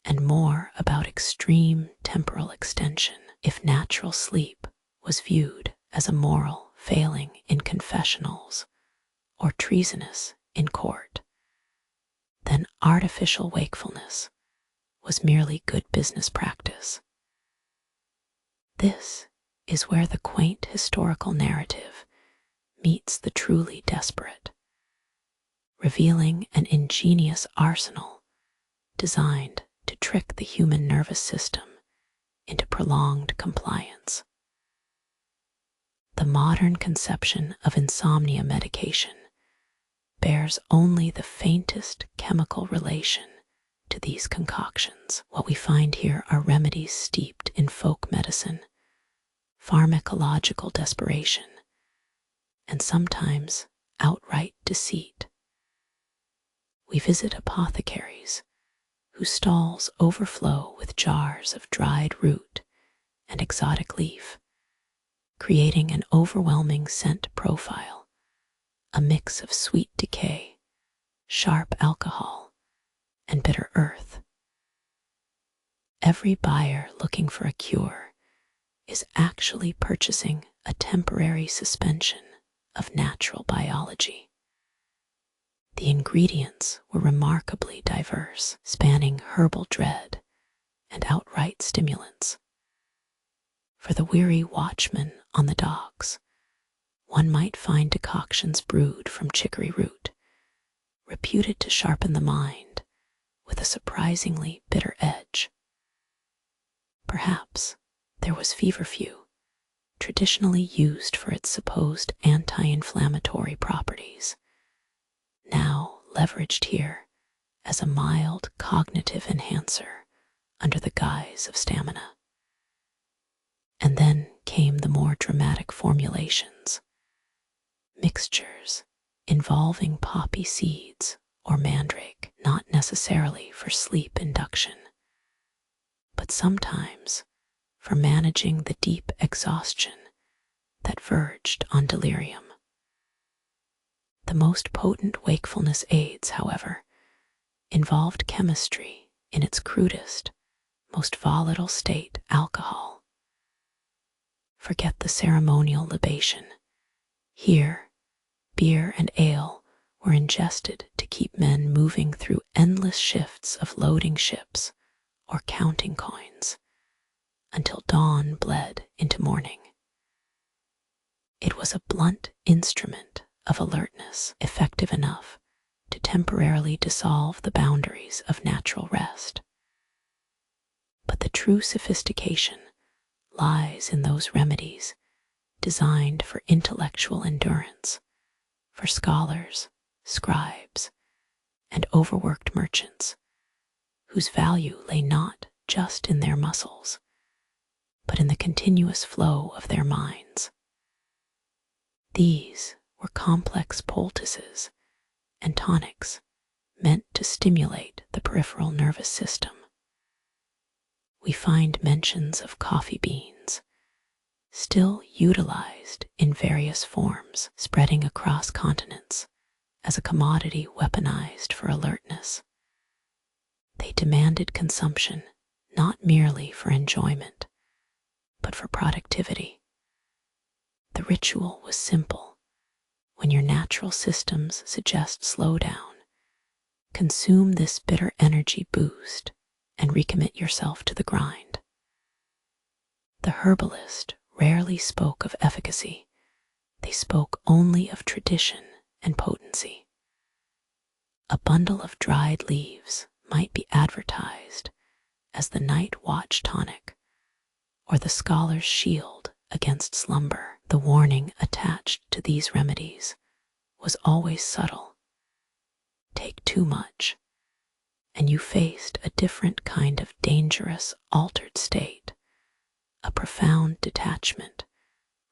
and more about extreme temporal extension. If natural sleep was viewed as a moral failing in confessionals or treasonous in court, then artificial wakefulness was merely good business practice. This is where the quaint historical narrative meets the truly desperate, revealing an ingenious arsenal designed to trick the human nervous system into prolonged compliance. The modern conception of insomnia medication bears only the faintest chemical relation to these concoctions. What we find here are remedies steeped in folk medicine, pharmacological desperation, and sometimes outright deceit. We visit apothecaries whose stalls overflow with jars of dried root and exotic leaf, creating an overwhelming scent profile, a mix of sweet decay, sharp alcohol, and bitter earth. Every buyer looking for a cure is actually purchasing a temporary suspension of natural biology. The ingredients were remarkably diverse, spanning herbal dread and outright stimulants. For the weary watchman on the docks, one might find decoctions brewed from chicory root, reputed to sharpen the mind with a surprisingly bitter edge. Perhaps there was feverfew, traditionally used for its supposed anti-inflammatory properties, now leveraged here as a mild cognitive enhancer under the guise of stamina. And then came the more dramatic formulations, mixtures involving poppy seeds or mandrake, not necessarily for sleep induction, but sometimes for managing the deep exhaustion that verged on delirium. The most potent wakefulness aids, however, involved chemistry in its crudest, most volatile state, alcohol. Forget the ceremonial libation. Here, beer and ale were ingested to keep men moving through endless shifts of loading ships or counting coins until dawn bled into morning. It was a blunt instrument of alertness, effective enough to temporarily dissolve the boundaries of natural rest. But the true sophistication lies in those remedies designed for intellectual endurance, for scholars, scribes, and overworked merchants, whose value lay not just in their muscles, but in the continuous flow of their minds. These were complex poultices and tonics meant to stimulate the peripheral nervous system. We find mentions of coffee beans, still utilized in various forms, spreading across continents as a commodity weaponized for alertness. They demanded consumption not merely for enjoyment, but for productivity. The ritual was simple. When your natural systems suggest slowdown, consume this bitter energy boost and recommit yourself to the grind. The herbalist rarely spoke of efficacy. They spoke only of tradition and potency. A bundle of dried leaves might be advertised as the night watch tonic or the scholar's shield against slumber. The warning attached to these remedies was always subtle. Take too much, and you faced a different kind of dangerous, altered state, a profound detachment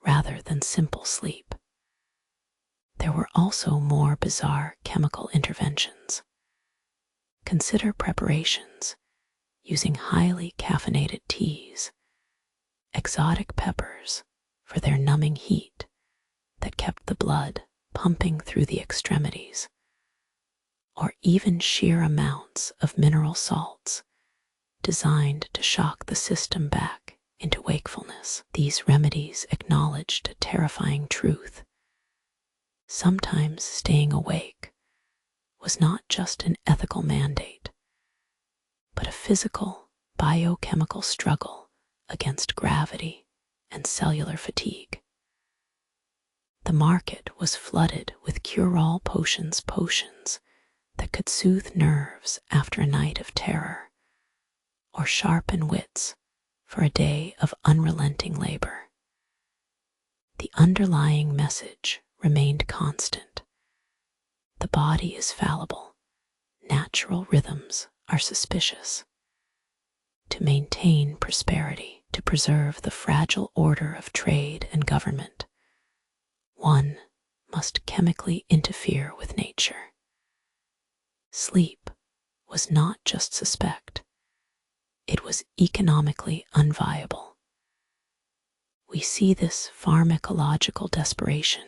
rather than simple sleep. There were also more bizarre chemical interventions. Consider preparations using highly caffeinated teas, exotic peppers for their numbing heat that kept the blood pumping through the extremities, or even sheer amounts of mineral salts designed to shock the system back into wakefulness. These remedies acknowledged a terrifying truth. Sometimes staying awake was not just an ethical mandate, but a physical, biochemical struggle against gravity and cellular fatigue. The market was flooded with cure-all potions that could soothe nerves after a night of terror, or sharpen wits for a day of unrelenting labor. The underlying message remained constant. The body is fallible. Natural rhythms are suspicious. To maintain prosperity, to preserve the fragile order of trade and government, one must chemically interfere with nature. Sleep was not just suspect, it was economically unviable. We see this pharmacological desperation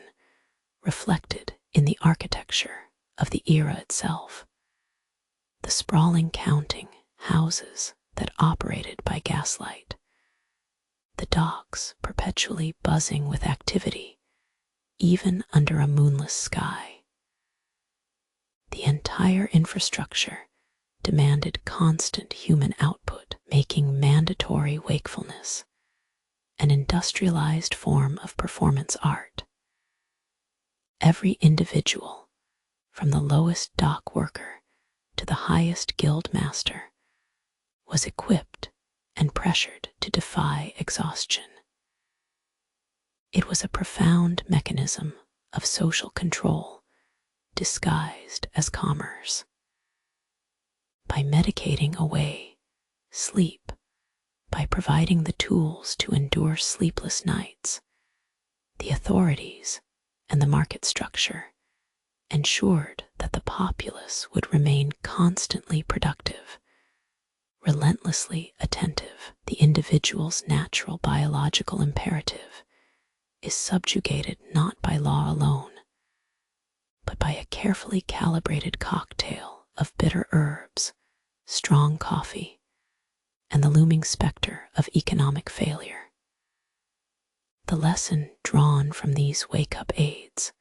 reflected in the architecture of the era itself. The sprawling counting houses that operated by gaslight, the docks perpetually buzzing with activity even under a moonless sky. The entire infrastructure demanded constant human output, making mandatory wakefulness an industrialized form of performance art. Every individual, from the lowest dock worker to the highest guild master, was equipped and pressured to defy exhaustion. It was a profound mechanism of social control disguised as commerce. By medicating away sleep, by providing the tools to endure sleepless nights, the authorities and the market structure ensured that the populace would remain constantly productive, relentlessly attentive. The individual's natural biological imperative is subjugated not by law alone, but by a carefully calibrated cocktail of bitter herbs, strong coffee, and the looming specter of economic failure. The lesson drawn from these wake-up aids,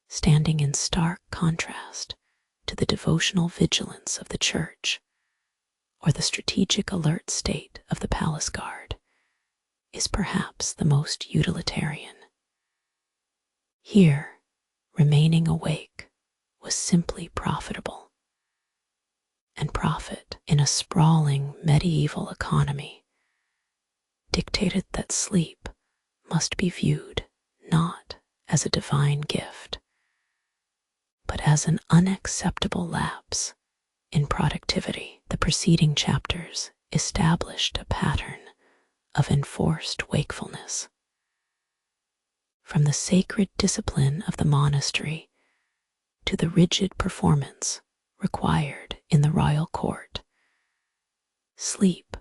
standing in stark contrast to the devotional vigilance of the church or the strategic alert state of the palace guard, is perhaps the most utilitarian. Here, remaining awake was simply profitable. And profit, in a sprawling medieval economy, dictated that sleep must be viewed not as a divine gift, but as an unacceptable lapse in productivity. The preceding chapters established a pattern of enforced wakefulness. From the sacred discipline of the monastery to the rigid performance required in the royal court, sleep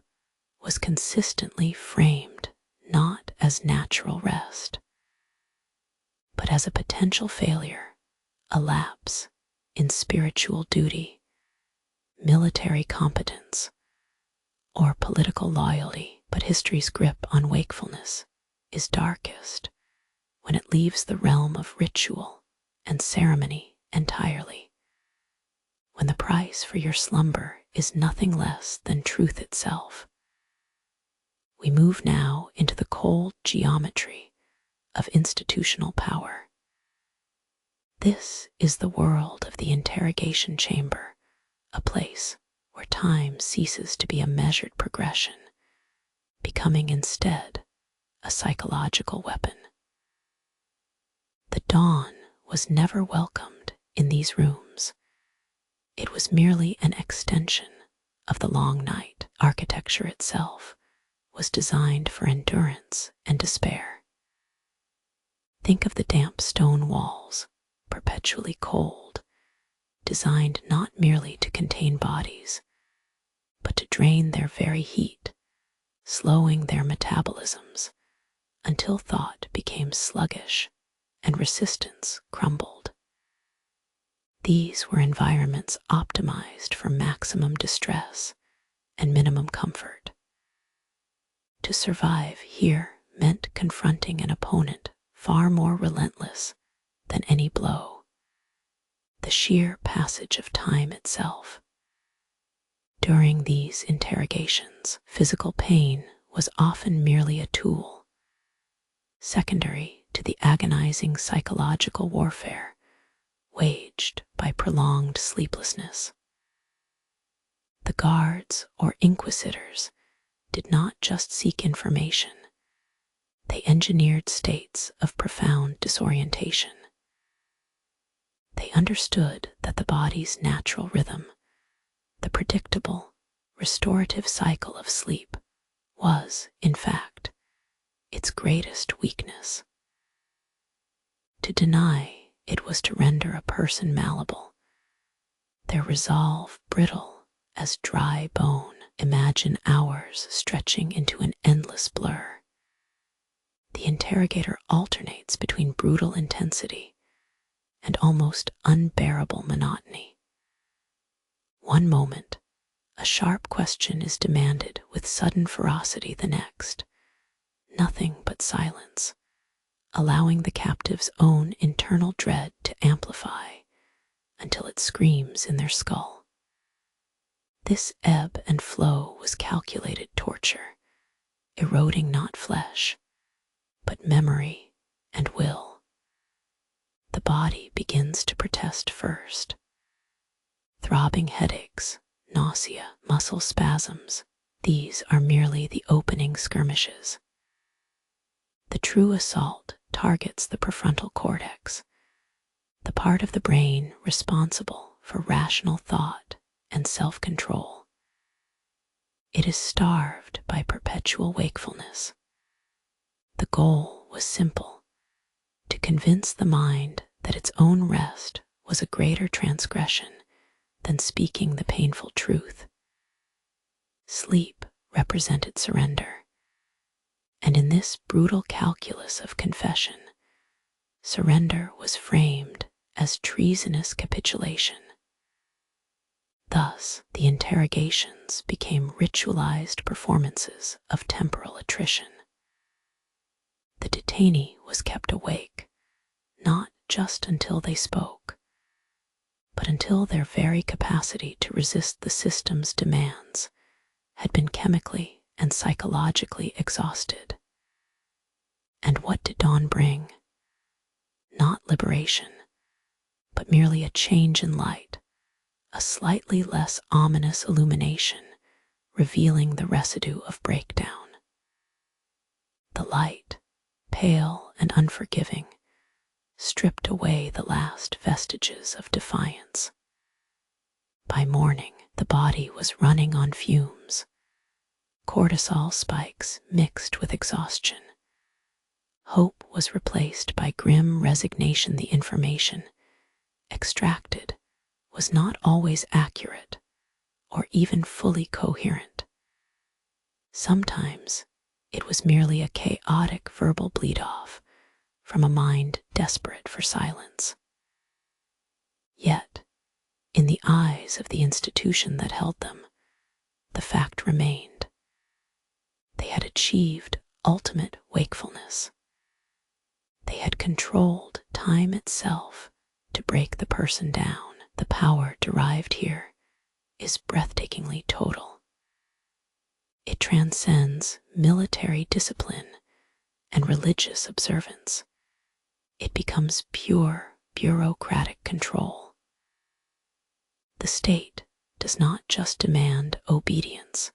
was consistently framed not as natural rest, but as a potential failure, a lapse in spiritual duty, military competence, or political loyalty. But history's grip on wakefulness is darkest when it leaves the realm of ritual and ceremony entirely, when the price for your slumber is nothing less than truth itself. We move now into the cold geometry of institutional power. This is the world of the interrogation chamber, a place where time ceases to be a measured progression, becoming instead a psychological weapon. The dawn was never welcomed in these rooms. It was merely an extension of the long night. Architecture itself was designed for endurance and despair. Think of the damp stone walls, perpetually cold, designed not merely to contain bodies, but to drain their very heat, slowing their metabolisms until thought became sluggish and resistance crumbled. These were environments optimized for maximum distress and minimum comfort. To survive here meant confronting an opponent far more relentless than any blow, the sheer passage of time itself. During these interrogations, physical pain was often merely a tool, secondary to the agonizing psychological warfare waged by prolonged sleeplessness. The guards or inquisitors did not just seek information, they engineered states of profound disorientation. They understood that the body's natural rhythm, the predictable, restorative cycle of sleep, was, in fact, its greatest weakness. To deny it was to render a person malleable, their resolve brittle as dry bone. Imagine hours stretching into an endless blur. The interrogator alternates between brutal intensity and almost unbearable monotony. One moment, a sharp question is demanded with sudden ferocity; the next, nothing but silence, allowing the captive's own internal dread to amplify until it screams in their skull. This ebb and flow was calculated torture, eroding not flesh, but memory and will. The body begins to protest first. Throbbing headaches, nausea, muscle spasms, these are merely the opening skirmishes. The true assault targets the prefrontal cortex, the part of the brain responsible for rational thought and self-control. It is starved by perpetual wakefulness. The goal was simple: to convince the mind that its own rest was a greater transgression than speaking the painful truth. Sleep represented surrender, and in this brutal calculus of confession, surrender was framed as treasonous capitulation. Thus, the interrogations became ritualized performances of temporal attrition. The detainee was kept awake, not just until they spoke, but until their very capacity to resist the system's demands had been chemically and psychologically exhausted. And what did dawn bring? Not liberation, but merely a change in light, a slightly less ominous illumination revealing the residue of breakdown. The light, pale and unforgiving, stripped away the last vestiges of defiance. By morning, the body was running on fumes, cortisol spikes mixed with exhaustion. Hope was replaced by grim resignation. The information extracted was not always accurate or even fully coherent. Sometimes it was merely a chaotic verbal bleed-off from a mind desperate for silence. Yet, in the eyes of the institution that held them, the fact remained. They had achieved ultimate wakefulness. They had controlled time itself to break the person down. The power derived here is breathtakingly total. It transcends military discipline and religious observance. It becomes pure bureaucratic control. The state does not just demand obedience,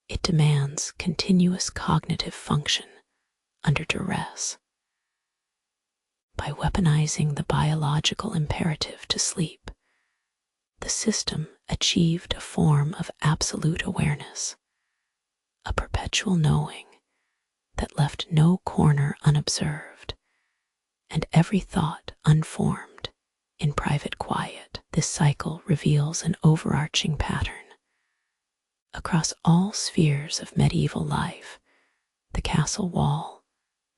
it demands continuous cognitive function under duress. By weaponizing the biological imperative to sleep, the system achieved a form of absolute awareness, a perpetual knowing that left no corner unobserved and every thought unformed in private quiet. This cycle reveals an overarching pattern. Across all spheres of medieval life, the castle wall,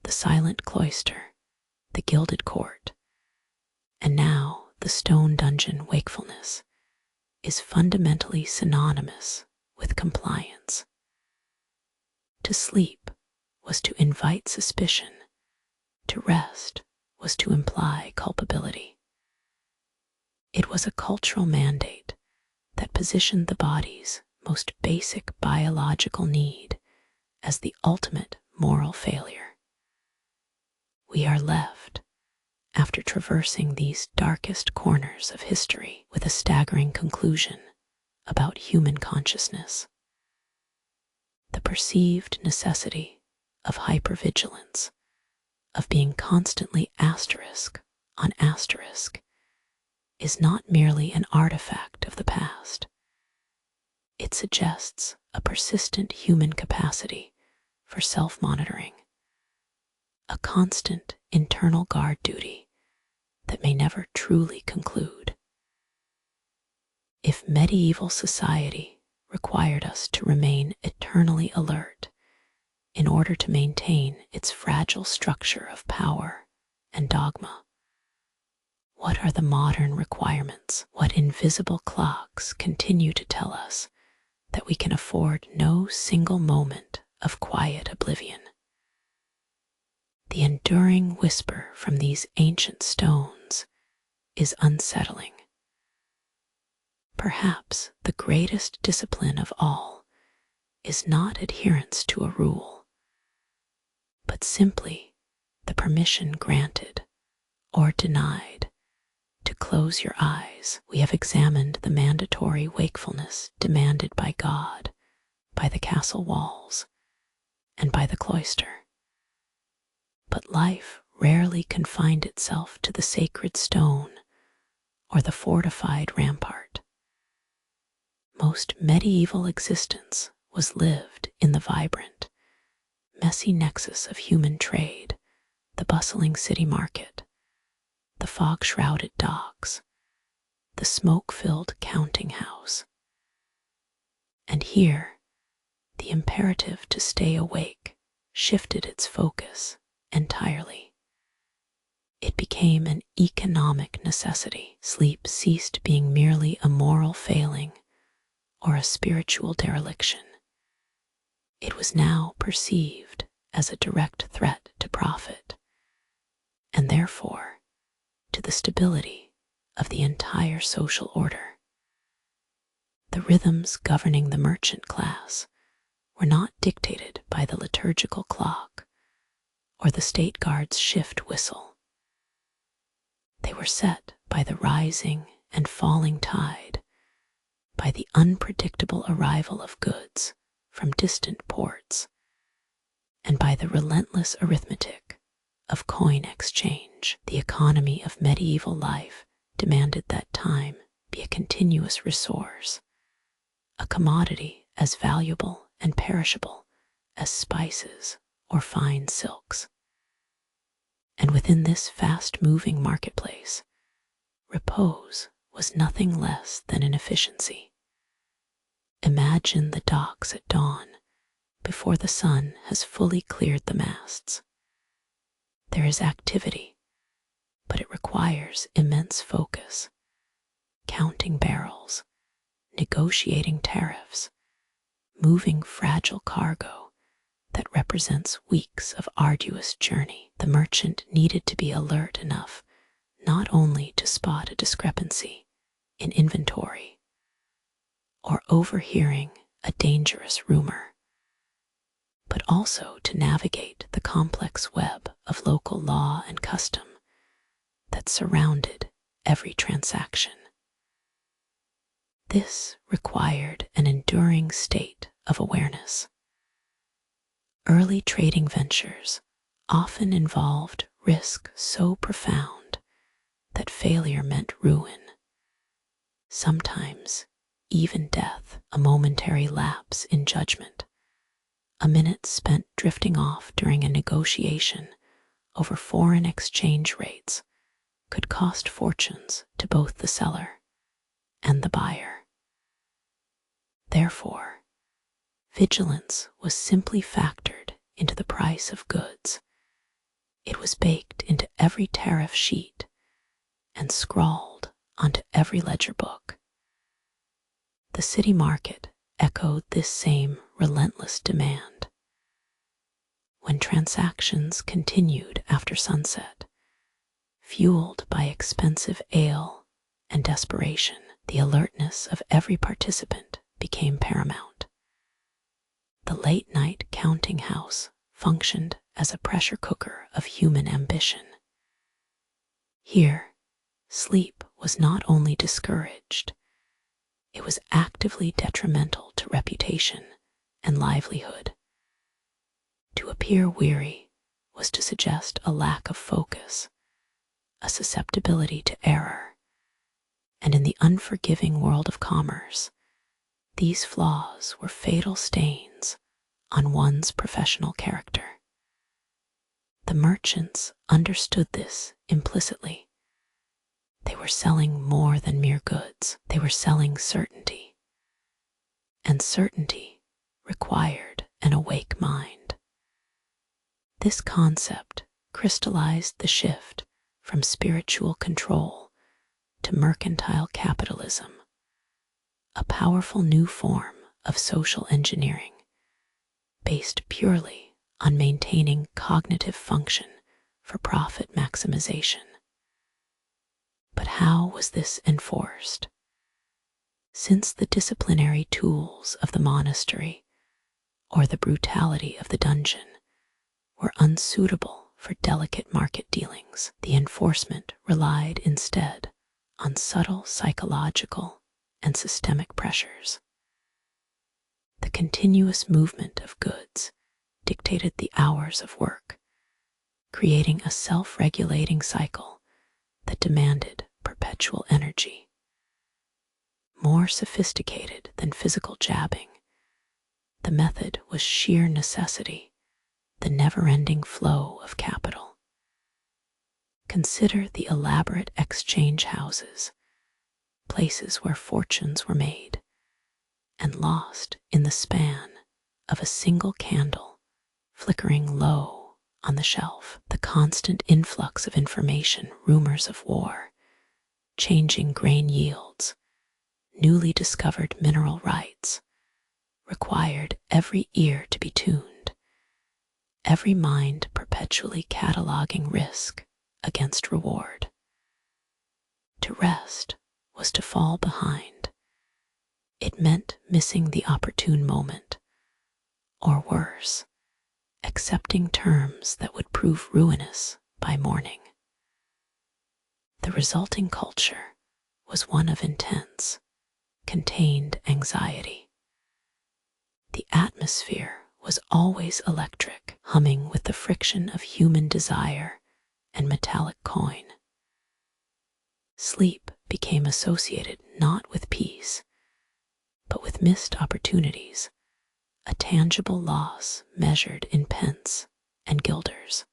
the silent cloister, the gilded court, and now the stone dungeon, wakefulness is fundamentally synonymous with compliance. To sleep was to invite suspicion, to rest was to imply culpability. It was a cultural mandate that positioned the body's most basic biological need as the ultimate moral failure. We are left, after traversing these darkest corners of history, with a staggering conclusion about human consciousness. The perceived necessity of hypervigilance, of being constantly asterisk on asterisk, is not merely an artifact of the past. It suggests a persistent human capacity for self-monitoring, a constant internal guard duty that may never truly conclude. If medieval society required us to remain eternally alert in order to maintain its fragile structure of power and dogma, what are the modern requirements? What invisible clocks continue to tell us that we can afford no single moment of quiet oblivion? The enduring whisper from these ancient stones is unsettling. Perhaps the greatest discipline of all is not adherence to a rule, but simply the permission granted or denied to close your eyes. We have examined the mandatory wakefulness demanded by God, by the castle walls, and by the cloister. But life rarely confined itself to the sacred stone or the fortified rampart. Most medieval existence was lived in the vibrant, messy nexus of human trade, the bustling city market, the fog-shrouded docks, the smoke-filled counting house. And here, the imperative to stay awake shifted its focus entirely. It became an economic necessity. Sleep ceased being merely a moral failing or a spiritual dereliction. It was now perceived as a direct threat to profit, and therefore to the stability of the entire social order. The rhythms governing the merchant class were not dictated by the liturgical clock or the state guard's shift whistle. They were set by the rising and falling tide, by the unpredictable arrival of goods from distant ports, and by the relentless arithmetic of coin exchange. The economy of medieval life demanded that time be a continuous resource, a commodity as valuable and perishable as spices or fine silks. And within this fast-moving marketplace, repose was nothing less than an efficiency. Imagine the docks at dawn before the sun has fully cleared the masts. There is activity, but it requires immense focus, counting barrels, negotiating tariffs, moving fragile cargo that represents weeks of arduous journey. The merchant needed to be alert enough not only to spot a discrepancy in inventory or overhearing a dangerous rumor, but also to navigate the complex web of local law and custom that surrounded every transaction. This required an enduring state of awareness. Early trading ventures often involved risk so profound that failure meant ruin, sometimes even death. A momentary lapse in judgment, a minute spent drifting off during a negotiation over foreign exchange rates, could cost fortunes to both the seller and the buyer. Therefore, vigilance was simply factored into the price of goods. It was baked into every tariff sheet and scrawled onto every ledger book. The city market echoed this same relentless demand. When transactions continued after sunset, fueled by expensive ale and desperation, the alertness of every participant became paramount. The late-night counting house functioned as a pressure cooker of human ambition. Here, sleep was not only discouraged, it was actively detrimental to reputation and livelihood. To appear weary was to suggest a lack of focus, a susceptibility to error, and in the unforgiving world of commerce, these flaws were fatal stains on one's professional character. The merchants understood this implicitly. They were selling more than mere goods. They were selling certainty. And certainty required an awake mind. This concept crystallized the shift from spiritual control to mercantile capitalism, a powerful new form of social engineering based purely on maintaining cognitive function for profit maximization. But how was this enforced? Since the disciplinary tools of the monastery or the brutality of the dungeon were unsuitable for delicate market dealings, the enforcement relied instead on subtle psychological and systemic pressures. The continuous movement of goods dictated the hours of work, creating a self-regulating cycle that demanded perpetual energy. More sophisticated than physical jabbing, the method was sheer necessity, the never-ending flow of capital. Consider the elaborate exchange houses, places where fortunes were made and lost in the span of a single candle flickering low on the shelf. The constant influx of information, rumors of war, changing grain yields, newly discovered mineral rights, required every ear to be tuned, every mind perpetually cataloging risk against reward. To rest was to fall behind. It meant missing the opportune moment, or worse, accepting terms that would prove ruinous by morning. The resulting culture was one of intense, contained anxiety. The atmosphere was always electric, humming with the friction of human desire and metallic coin. Sleep became associated not with peace, but with missed opportunities, a tangible loss measured in pence and guilders.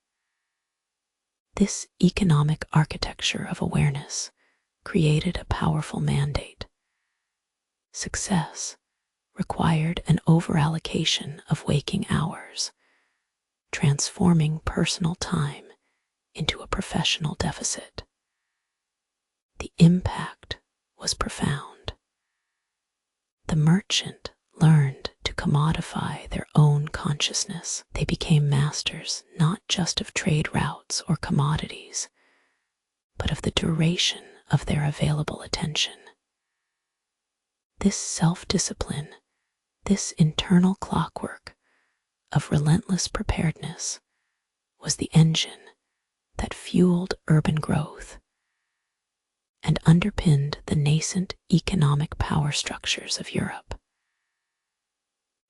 This economic architecture of awareness created a powerful mandate. Success required an overallocation of waking hours, transforming personal time into a professional deficit. The impact was profound. The merchant learned to commodify their own consciousness. They became masters not just of trade routes or commodities, but of the duration of their available attention. This self-discipline, this internal clockwork of relentless preparedness, was the engine that fueled urban growth and underpinned the nascent economic power structures of Europe.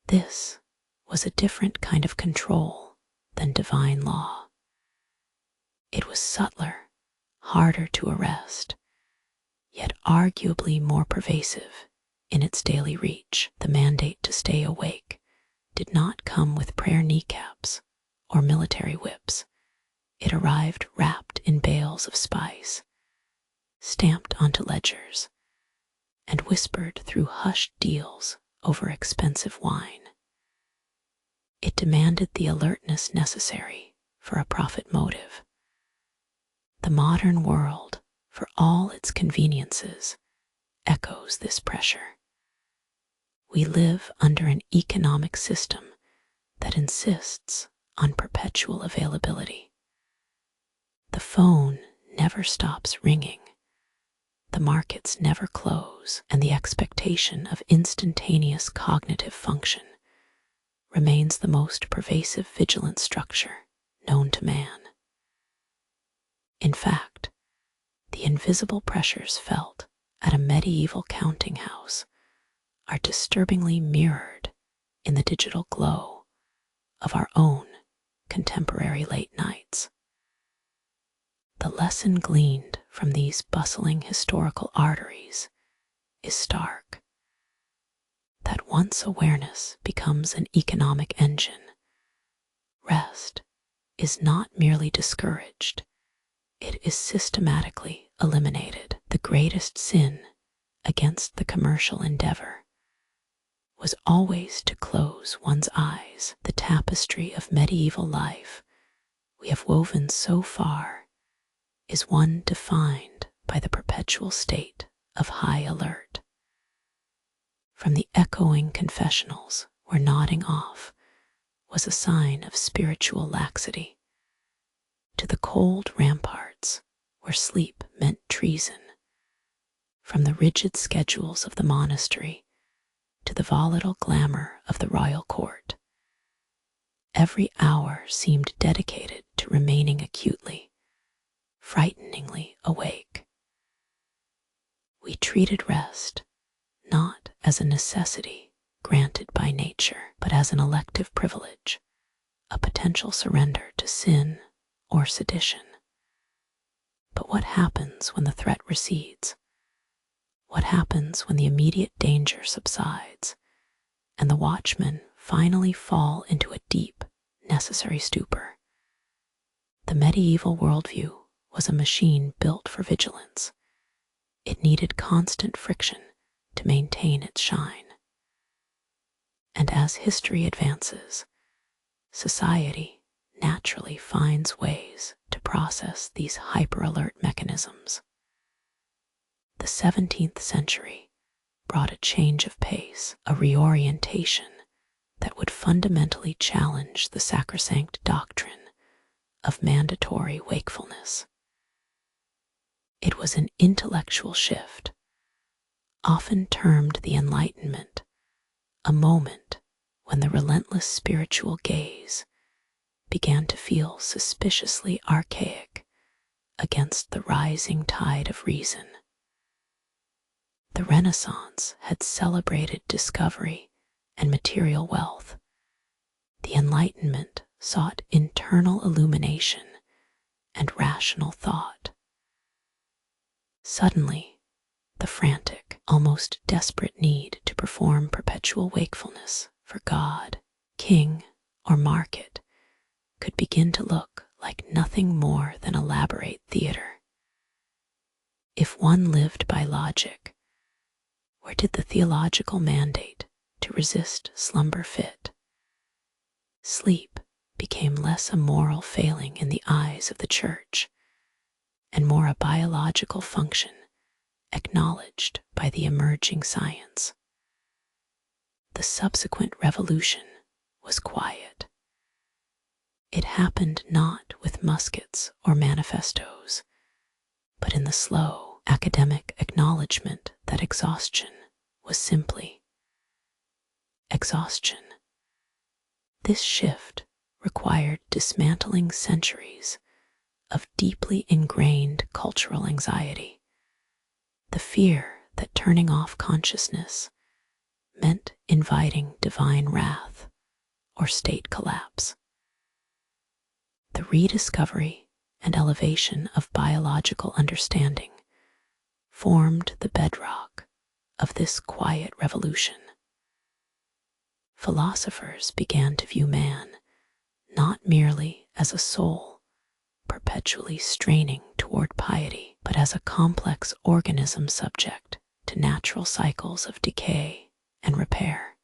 This was a different kind of control than divine law. It was subtler, harder to arrest, yet arguably more pervasive in its daily reach. The mandate to stay awake did not come with prayer kneecaps or military whips. It arrived wrapped in bales of spice, stamped onto ledgers, and whispered through hushed deals over expensive wine. It demanded the alertness necessary for a profit motive. The modern world, for all its conveniences, echoes this pressure. We live under an economic system that insists on perpetual availability. The phone never stops ringing. The markets never close, and the expectation of instantaneous cognitive function remains the most pervasive vigilant structure known to man. In fact, the invisible pressures felt at a medieval counting house are disturbingly mirrored in the digital glow of our own contemporary late nights. The lesson gleaned from these bustling historical arteries is stark. That once awareness becomes an economic engine, rest is not merely discouraged, it is systematically eliminated. The greatest sin against the commercial endeavor was always to close one's eyes. The tapestry of medieval life we have woven so far is one defined by the perpetual state of high alert. From the echoing confessionals where nodding off was a sign of spiritual laxity, to the cold ramparts where sleep meant treason, from the rigid schedules of the monastery to the volatile glamour of the royal court. Every hour seemed dedicated to remaining acutely, frighteningly awake. We treated rest not as a necessity granted by nature, but as an elective privilege, a potential surrender to sin or sedition. But what happens when the threat recedes? What happens when the immediate danger subsides and the watchmen finally fall into a deep, necessary stupor? The medieval worldview was a machine built for vigilance. It needed constant friction to maintain its shine. And as history advances, society naturally finds ways to process these hyper-alert mechanisms. The 17th century brought a change of pace, a reorientation that would fundamentally challenge the sacrosanct doctrine of mandatory wakefulness. It was an intellectual shift, often termed the Enlightenment, a moment when the relentless spiritual gaze began to feel suspiciously archaic against the rising tide of reason. The Renaissance had celebrated discovery and material wealth. The Enlightenment sought internal illumination and rational thought. Suddenly, the frantic, almost desperate need to perform perpetual wakefulness for God, king, or market could begin to look like nothing more than elaborate theater. If one lived by logic, where did the theological mandate to resist slumber fit? Sleep became less a moral failing in the eyes of the Church and more a biological function acknowledged by the emerging science. The subsequent revolution was quiet. It happened not with muskets or manifestos, but in the slow academic acknowledgement that exhaustion was simply exhaustion. This shift required dismantling centuries of deeply ingrained cultural anxiety, the fear that turning off consciousness meant inviting divine wrath or state collapse. The rediscovery and elevation of biological understanding formed the bedrock of this quiet revolution. Philosophers began to view man not merely as a soul perpetually straining toward piety, but as a complex organism subject to natural cycles of decay and repair.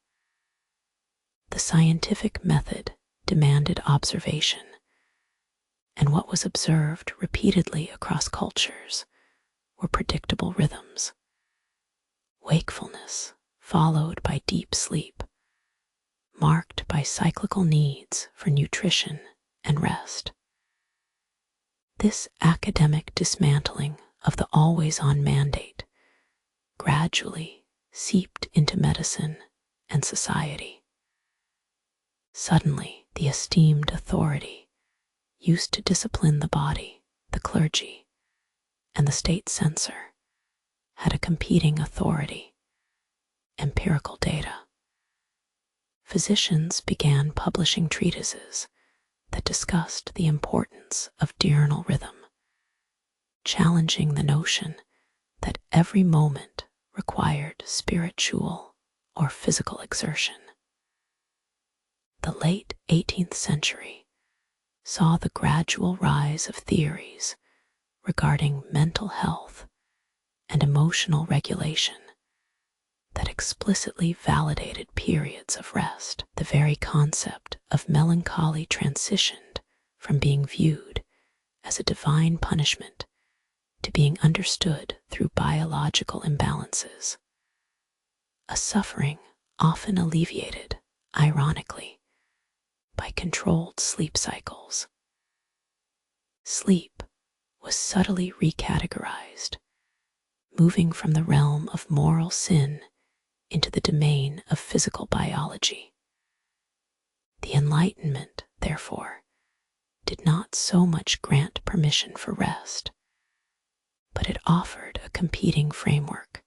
The scientific method demanded observation, and what was observed repeatedly across cultures were predictable rhythms. Wakefulness, followed by deep sleep, marked by cyclical needs for nutrition and rest. This academic dismantling of the always-on mandate gradually seeped into medicine and society. Suddenly, the esteemed authority used to discipline the body, the clergy, and the state censor, had a competing authority: empirical data. Physicians began publishing treatises that discussed the importance of diurnal rhythm, challenging the notion that every moment required spiritual or physical exertion. The late 18th century saw the gradual rise of theories regarding mental health and emotional regulation that explicitly validated periods of rest. The very concept of melancholy transitioned from being viewed as a divine punishment to being understood through biological imbalances, a suffering often alleviated, ironically, by controlled sleep cycles. Sleep was subtly recategorized, moving from the realm of moral sin into the domain of physical biology. The Enlightenment, therefore, did not so much grant permission for rest, but it offered a competing framework,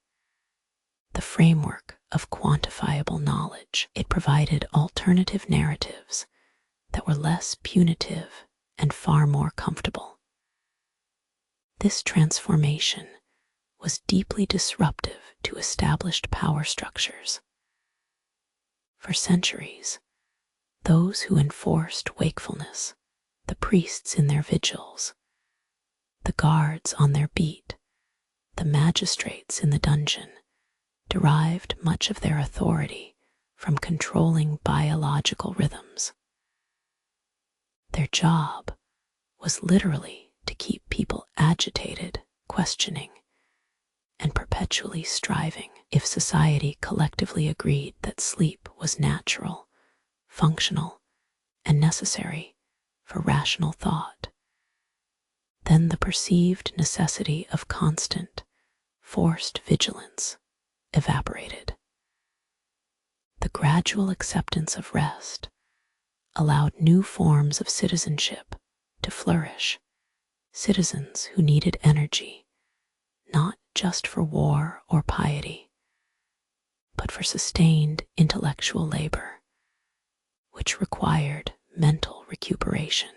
the framework of quantifiable knowledge. It provided alternative narratives that were less punitive and far more comfortable. This transformation was deeply disruptive to established power structures. For centuries, those who enforced wakefulness, the priests in their vigils, the guards on their beat, the magistrates in the dungeon, derived much of their authority from controlling biological rhythms. Their job was literally to keep people agitated, questioning, and perpetually striving. If society collectively agreed that sleep was natural, functional, and necessary for rational thought, then the perceived necessity of constant, forced vigilance evaporated. The gradual acceptance of rest allowed new forms of citizenship to flourish, citizens who needed energy, not just for war or piety, but for sustained intellectual labor, which required mental recuperation.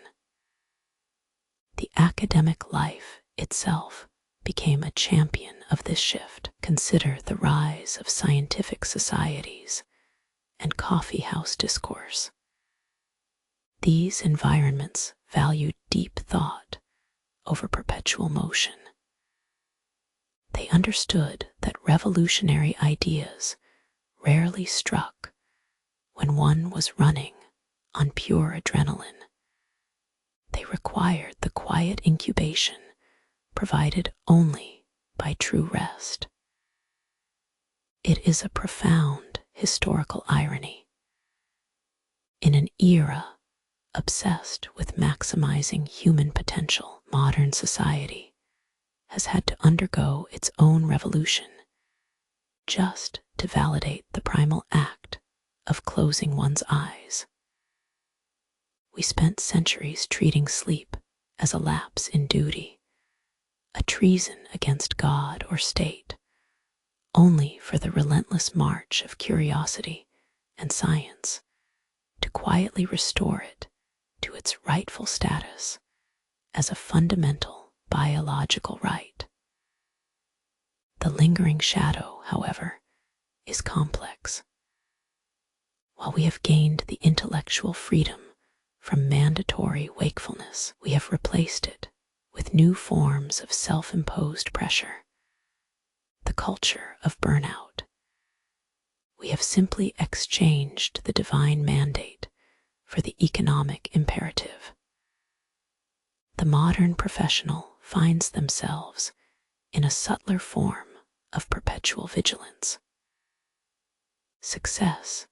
The academic life itself became a champion of this shift. Consider the rise of scientific societies and coffee house discourse. These environments valued deep thought over perpetual motion. They understood that revolutionary ideas rarely struck when one was running on pure adrenaline. They required the quiet incubation provided only by true rest. It is a profound historical irony. In an era obsessed with maximizing human potential, modern society has had to undergo its own revolution just to validate the primal act of closing one's eyes. We spent centuries treating sleep as a lapse in duty, a treason against God or state, only for the relentless march of curiosity and science to quietly restore it to its rightful status as a fundamental biological right. The lingering shadow, however, is complex. While we have gained the intellectual freedom from mandatory wakefulness, we have replaced it with new forms of self-imposed pressure, the culture of burnout. We have simply exchanged the divine mandate for the economic imperative. The modern professional finds themselves in a subtler form of perpetual vigilance. Success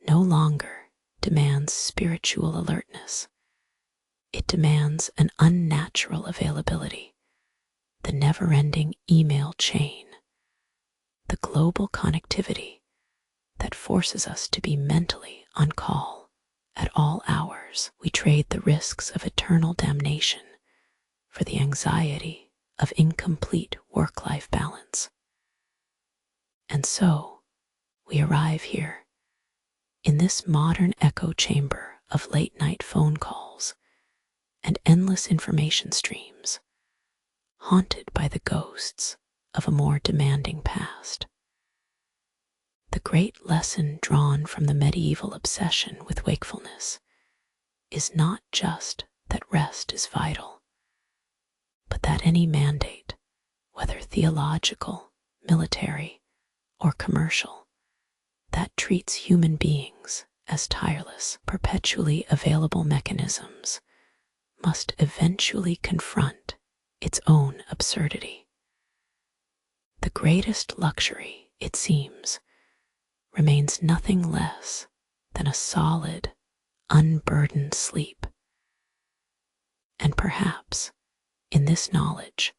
no longer demands spiritual alertness. It demands an unnatural availability, the never-ending email chain, the global connectivity that forces us to be mentally on call at all hours. We trade the risks of eternal damnation for the anxiety of incomplete work-life balance. And so, we arrive here, in this modern echo chamber of late-night phone calls and endless information streams, haunted by the ghosts of a more demanding past. The great lesson drawn from the medieval obsession with wakefulness is not just that rest is vital, but that any mandate, whether theological, military, or commercial, that treats human beings as tireless, perpetually available mechanisms must eventually confront its own absurdity. The greatest luxury, it seems, remains nothing less than a solid, unburdened sleep. And perhaps, in this knowledge,